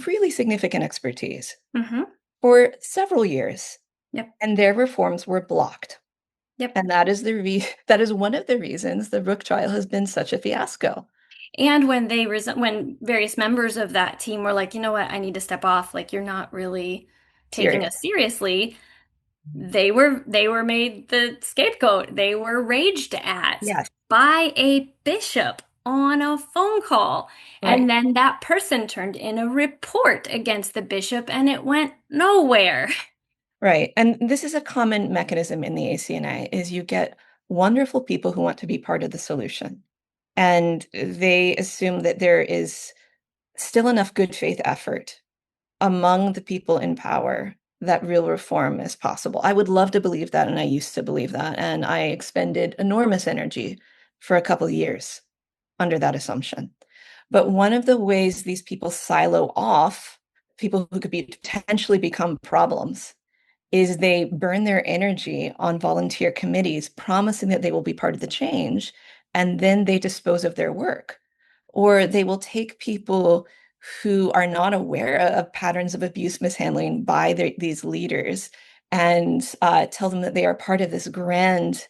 really significant expertise for several years. Yep. And their reforms were blocked. Yep. And that is that is one of the reasons the Ruch trial has been such a fiasco. And when when various members of that team were like, you know what, I need to step off, like you're not really taking us seriously, they were made the scapegoat. They were raged at by a bishop on a phone call. Right. And then that person turned in a report against the bishop and it went nowhere. Right. And this is a common mechanism in the ACNA, is you get wonderful people who want to be part of the solution. And they assume that there is still enough good faith effort among the people in power that real reform is possible. I would love to believe that, and I used to believe that, and I expended enormous energy for a couple of years under that assumption. But one of the ways these people silo off people who could potentially become problems is they burn their energy on volunteer committees, promising that they will be part of the change, and then they dispose of their work. Or they will take people who are not aware of patterns of abuse, mishandling by these leaders and tell them that they are part of this grand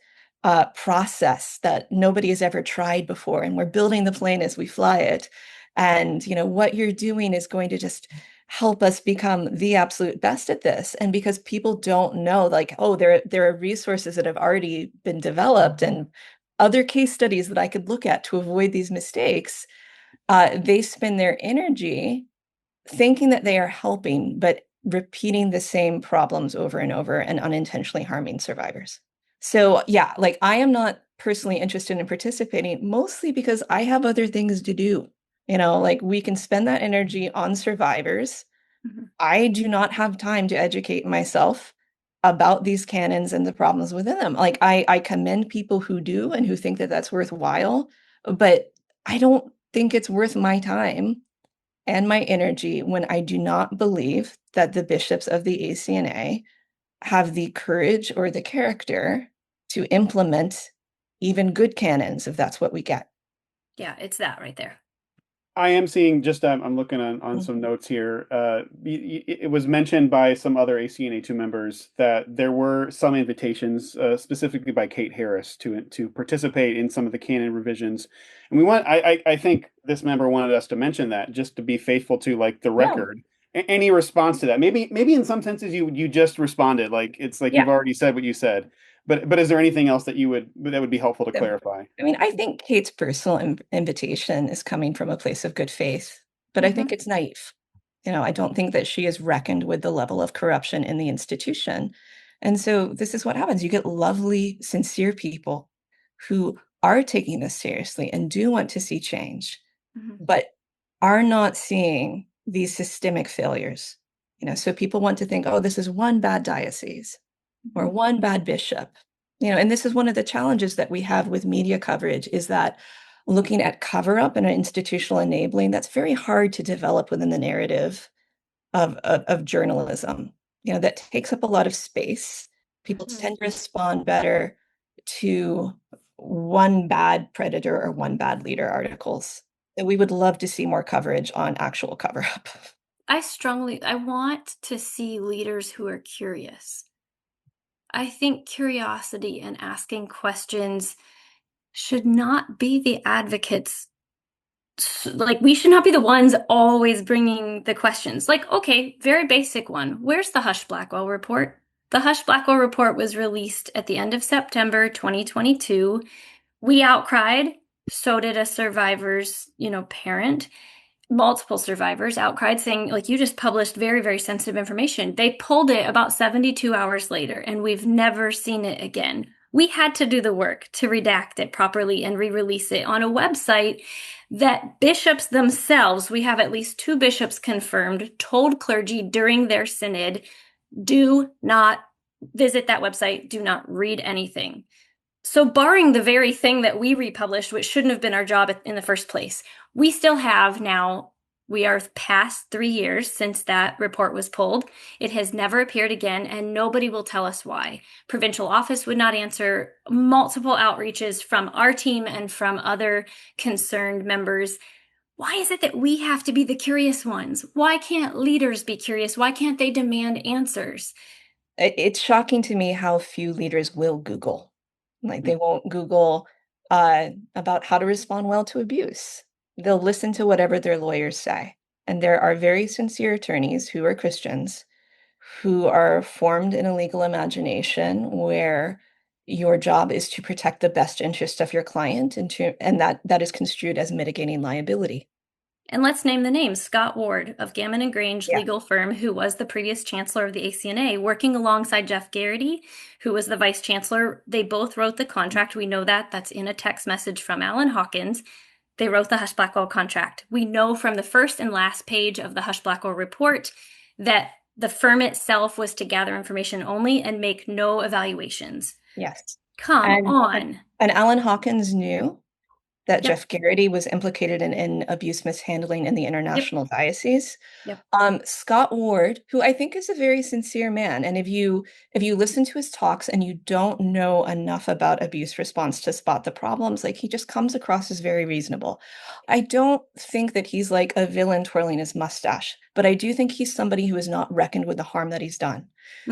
process that nobody has ever tried before. And we're building the plane as we fly it. And, what you're doing is going to just help us become the absolute best at this. And because people don't know, like, oh, there are resources that have already been developed and other case studies that I could look at to avoid these mistakes, they spend their energy thinking that they are helping, but repeating the same problems over and over and unintentionally harming survivors. So yeah, like I am not personally interested in participating, mostly because I have other things to do. Like we can spend that energy on survivors. Mm-hmm. I do not have time to educate myself about these canons and the problems within them. Like I commend people who do and who think that that's worthwhile, but I don't think it's worth my time and my energy when I do not believe that the bishops of the ACNA have the courage or the character to implement even good canons, if that's what we get. Yeah, it's that right there. I am seeing I'm looking on some notes here. It was mentioned by some other ACNA2 members that there were some invitations, specifically by Kate Harris, to participate in some of the canon revisions. And I think this member wanted us to mention that just to be faithful to like the record. Any response to that? Maybe in some senses you just responded, like it's like you've already said what you said. But is there anything else that would be helpful to clarify? I mean, I think Kate's personal invitation is coming from a place of good faith, but I think it's naive. I don't think that she has reckoned with the level of corruption in the institution. And so this is what happens. You get lovely, sincere people who are taking this seriously and do want to see change, but are not seeing these systemic failures. So people want to think, oh, this is one bad diocese or one bad bishop. And this is one of the challenges that we have with media coverage is that looking at cover up and institutional enabling, that's very hard to develop within the narrative of journalism. That takes up a lot of space. People tend to respond better to one bad predator or one bad leader articles. And we would love to see more coverage on actual cover up. I want to see leaders who are curious. I think curiosity and asking questions should not be the advocates. Like, we should not be the ones always bringing the questions. Like, okay, very basic one. Where's the Hush Blackwell report? The Hush Blackwell report was released at the end of September 2022. We outcried. So did a survivor's, parent. Multiple survivors outcried saying, like, you just published very, very sensitive information. They pulled it about 72 hours later, and we've never seen it again. We had to do the work to redact it properly and re-release it on a website that bishops themselves, we have at least 2 bishops confirmed, told clergy during their synod, do not visit that website, do not read anything. So barring the very thing that we republished, which shouldn't have been our job in the first place, we still have now, we are past 3 years since that report was pulled. It has never appeared again, and nobody will tell us why. Provincial office would not answer. Multiple outreaches from our team and from other concerned members. Why is it that we have to be the curious ones? Why can't leaders be curious? Why can't they demand answers? It's shocking to me how few leaders will Google. Like they won't Google about how to respond well to abuse. They'll listen to whatever their lawyers say. And there are very sincere attorneys who are Christians who are formed in a legal imagination where your job is to protect the best interest of your client and that is construed as mitigating liability. And let's name the names. Scott Ward of Gammon and Grange legal firm, who was the previous chancellor of the ACNA, working alongside Jeff Garrity, who was the vice chancellor. They both wrote the contract. We know that. That's in a text message from Alan Hawkins. They wrote the Hush Blackwell contract. We know from the first and last page of the Hush Blackwell report that the firm itself was to gather information only and make no evaluations. Yes. Come on. And Alan Hawkins knew that Yep. Jeff Garrity was implicated in abuse mishandling in the international diocese. Yep. Scott Ward, who I think is a very sincere man, and if you listen to his talks and you don't know enough about abuse response to spot the problems, like he just comes across as very reasonable. I don't think that he's like a villain twirling his mustache, but I do think he's somebody who has not reckoned with the harm that he's done.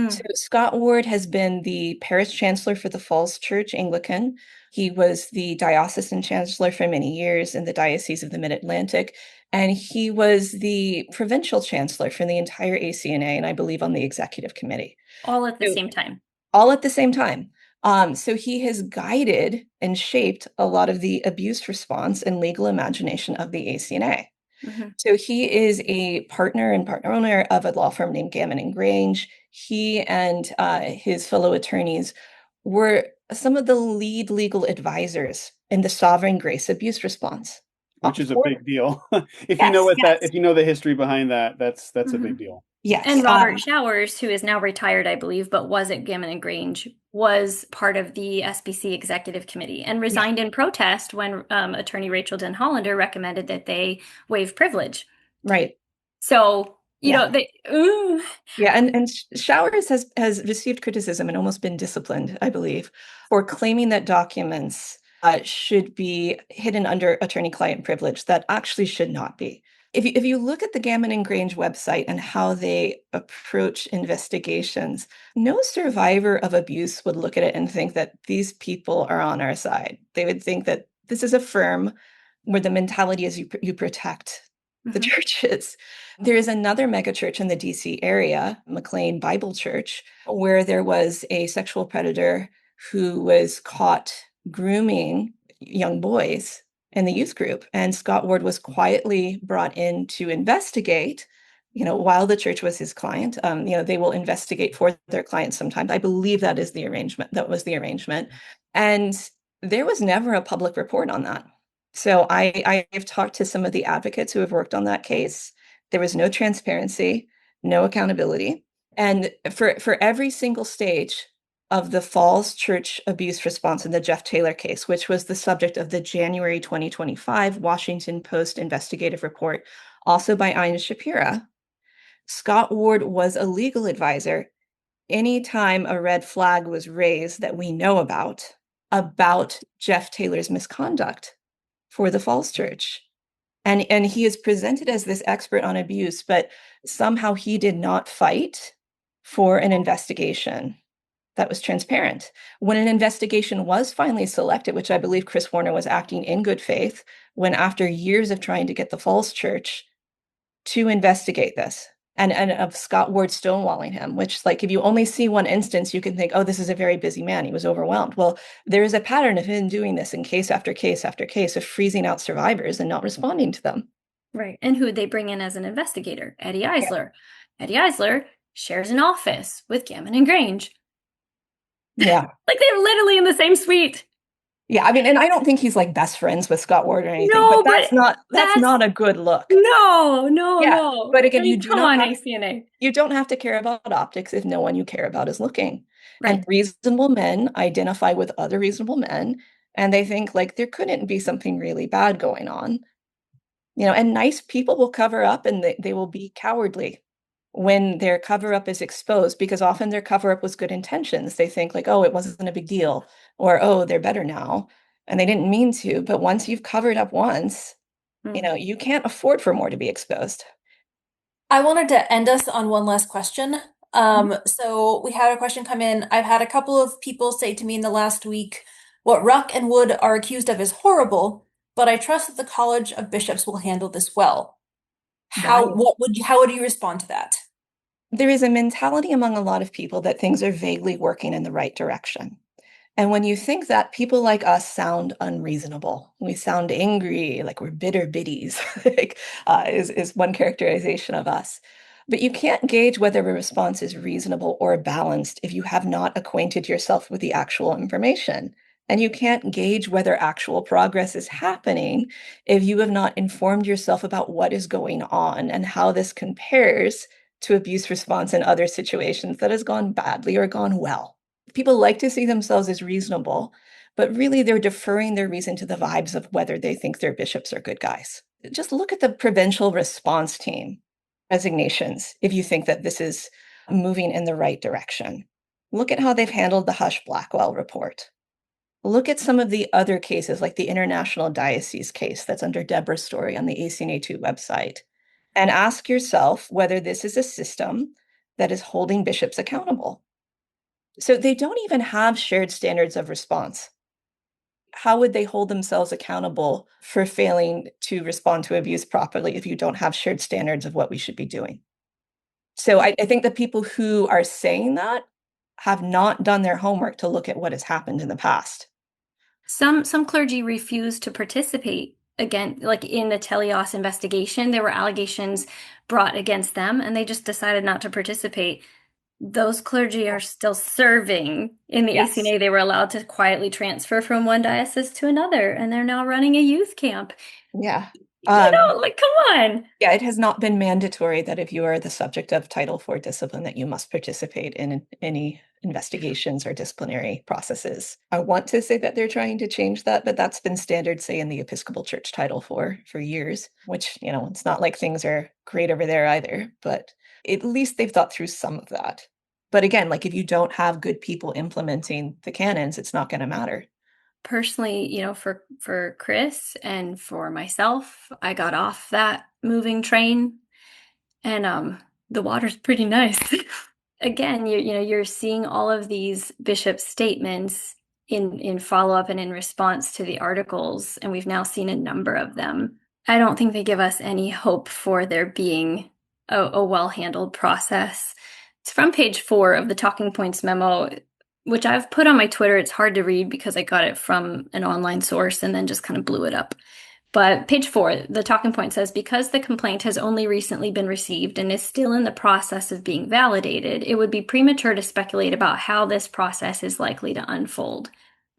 So Scott Ward has been the parish chancellor for the Falls Church Anglican. He was the diocesan chancellor for many years in the Diocese of the Mid-Atlantic, and he was the provincial chancellor for the entire ACNA, and I believe on the executive committee. All at the same time. All at the same time. So he has guided and shaped a lot of the abuse response and legal imagination of the ACNA. So he is a partner and partner owner of a law firm named Gammon and Grange. He and his fellow attorneys were some of the lead legal advisors in the sovereign grace abuse response. Which is a big deal. If you know the history behind that, that's a big deal. Yes. And Robert Showers, who is now retired, I believe, but was at Gammon and Grange, was part of the SBC executive committee and resigned in protest when attorney Rachel Den Hollander recommended that they waive privilege. Right. So, you know, and Showers has received criticism and almost been disciplined, I believe, for claiming that documents should be hidden under attorney-client privilege that actually should not be. If you look at the Gammon and Grange website and how they approach investigations, no survivor of abuse would look at it and think that these people are on our side. They would think that this is a firm where the mentality is you protect the churches. There is another megachurch in the DC area, McLean Bible Church, where there was a sexual predator who was caught grooming young boys in the youth group. And Scott Ward was quietly brought in to investigate, while the church was his client. They will investigate for their clients sometimes. I believe that is the arrangement. That was the arrangement. And there was never a public report on that. So I've talked to some of the advocates who have worked on that case. There was no transparency, no accountability. And for every single stage of the Falls Church abuse response in the Jeff Taylor case, which was the subject of the January 2025 Washington Post investigative report, also by Ian Shapira, Scott Ward was a legal advisor anytime a red flag was raised that we know about Jeff Taylor's misconduct for the Falls Church. And he is presented as this expert on abuse, but somehow he did not fight for an investigation that was transparent. When an investigation was finally selected, which I believe Chris Warner was acting in good faith, when after years of trying to get the Falls Church to investigate this, and of Scott Ward stonewalling him, which, like, if you only see one instance, you can think, oh, this is a very busy man. He was overwhelmed. Well, there is a pattern of him doing this in case after case after case, of freezing out survivors and not responding to them. Right. And who would they bring in as an investigator? Eddie Eisler. Yeah. Eddie Eisler shares an office with Gammon and Grange. Yeah. Like, they're literally in the same suite. Yeah, I mean, and I don't think he's like best friends with Scott Ward or anything, no, but that's not a good look. No. But again, you don't have to care about optics if no one you care about is looking. Right. And reasonable men identify with other reasonable men, and they think like there couldn't be something really bad going on. And nice people will cover up, and they will be cowardly when their cover-up is exposed, because often their cover-up was good intentions. They think like, oh, it wasn't a big deal, or, oh, they're better now, and they didn't mean to. But once you've covered up once, you can't afford for more to be exposed. I wanted to end us on one last question. So we had a question come in. I've had a couple of people say to me in the last week, what Ruch and Wood are accused of is horrible, but I trust that the College of Bishops will handle this well. How would you respond to that? There is a mentality among a lot of people that things are vaguely working in the right direction. And when you think that, people like us sound unreasonable. We sound angry, like we're bitter biddies, is one characterization of us. But you can't gauge whether a response is reasonable or balanced if you have not acquainted yourself with the actual information. And you can't gauge whether actual progress is happening if you have not informed yourself about what is going on and how this compares to abuse response in other situations that has gone badly or gone well. People like to see themselves as reasonable, but really they're deferring their reason to the vibes of whether they think their bishops are good guys. Just look at the provincial response team resignations if you think that this is moving in the right direction. Look at how they've handled the Hush Blackwell report. Look at some of the other cases, like the International Diocese case that's under Deborah's story on the ACNAtoo website, and ask yourself whether this is a system that is holding bishops accountable. So they don't even have shared standards of response. How would they hold themselves accountable for failing to respond to abuse properly if you don't have shared standards of what we should be doing? So I think the people who are saying that have not done their homework to look at what has happened in the past. Some clergy refused to participate again, like in the Telios investigation. There were allegations brought against them, and they just decided not to participate. Those clergy are still serving in the Yes. ACNA. They were allowed to quietly transfer from one diocese to another, and they're now running a youth camp. Yeah. Like, come on. Yeah, it has not been mandatory that if you are the subject of Title IV discipline that you must participate in any investigations or disciplinary processes. I want to say that they're trying to change that, but that's been standard, say, in the Episcopal Church Title IV for years, which, it's not like things are great over there either, but at least they've thought through some of that. But again, like if you don't have good people implementing the canons, it's not going to matter. Personally, for Chris and for myself, I got off that moving train, and the water's pretty nice. Again, you're seeing all of these bishop statements in follow-up and in response to the articles, and we've now seen a number of them. I don't think they give us any hope for there being a well-handled process. It's from page 4 of the Talking Points memo, which I've put on my Twitter. It's hard to read because I got it from an online source and then just kind of blew it up. But page 4, the talking point says, because the complaint has only recently been received and is still in the process of being validated, it would be premature to speculate about how this process is likely to unfold.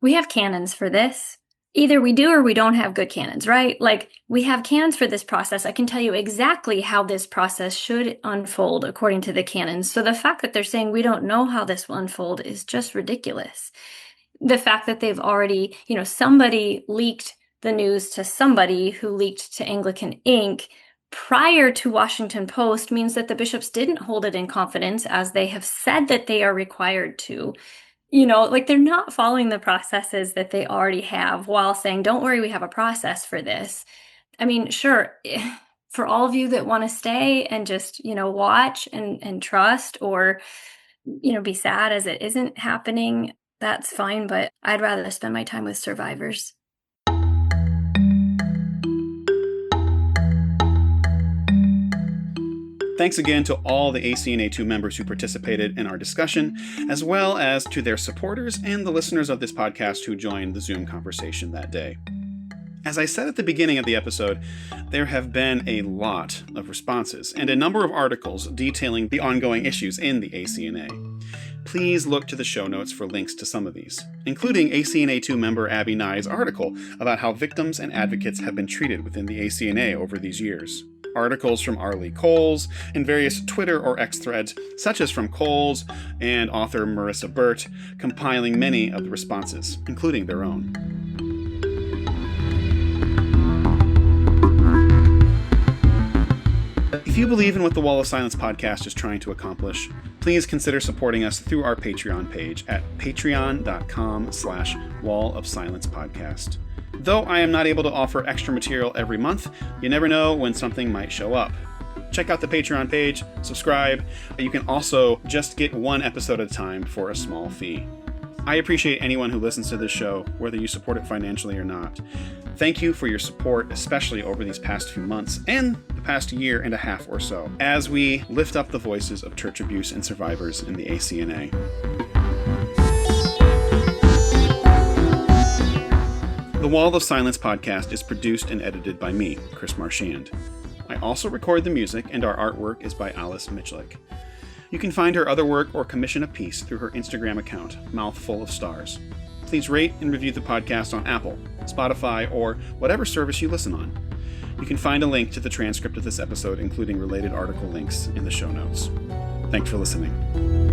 We have canons for this. Either we do or we don't have good canons, right? Like, we have canons for this process. I can tell you exactly how this process should unfold according to the canons. So the fact that they're saying we don't know how this will unfold is just ridiculous. The fact that they've already, somebody leaked the news to somebody who leaked to Anglican Inc. prior to Washington Post means that the bishops didn't hold it in confidence, as they have said that they are required to. They're not following the processes that they already have while saying, don't worry, we have a process for this. I mean, sure, for all of you that want to stay and just, watch and trust, or, be sad as it isn't happening, that's fine. But I'd rather spend my time with survivors. Thanks again to all the ACNAtoo members who participated in our discussion, as well as to their supporters and the listeners of this podcast who joined the Zoom conversation that day. As I said at the beginning of the episode, there have been a lot of responses and a number of articles detailing the ongoing issues in the ACNA. Please look to the show notes for links to some of these, including ACNAtoo member Abbi Nye's article about how victims and advocates have been treated within the ACNA over these years. Articles from Arlie Coles, and various Twitter or X threads, such as from Coles and author Marissa Burt, compiling many of the responses, including their own. If you believe in what the Wall of Silence podcast is trying to accomplish, please consider supporting us through our Patreon page at patreon.com/Wall of Silence podcast. Though I am not able to offer extra material every month, you never know when something might show up. Check out the Patreon page, subscribe. You can also just get one episode at a time for a small fee. I appreciate anyone who listens to this show, whether you support it financially or not. Thank you for your support, especially over these past few months and the past year and a half or so, as we lift up the voices of church abuse and survivors in the ACNA. The Wall of Silence podcast is produced and edited by me, Chris Marchand. I also record the music, and our artwork is by Alice Michlik. You can find her other work or commission a piece through her Instagram account, Mouthful of Stars. Please rate and review the podcast on Apple, Spotify, or whatever service you listen on. You can find a link to the transcript of this episode, including related article links, in the show notes. Thanks for listening.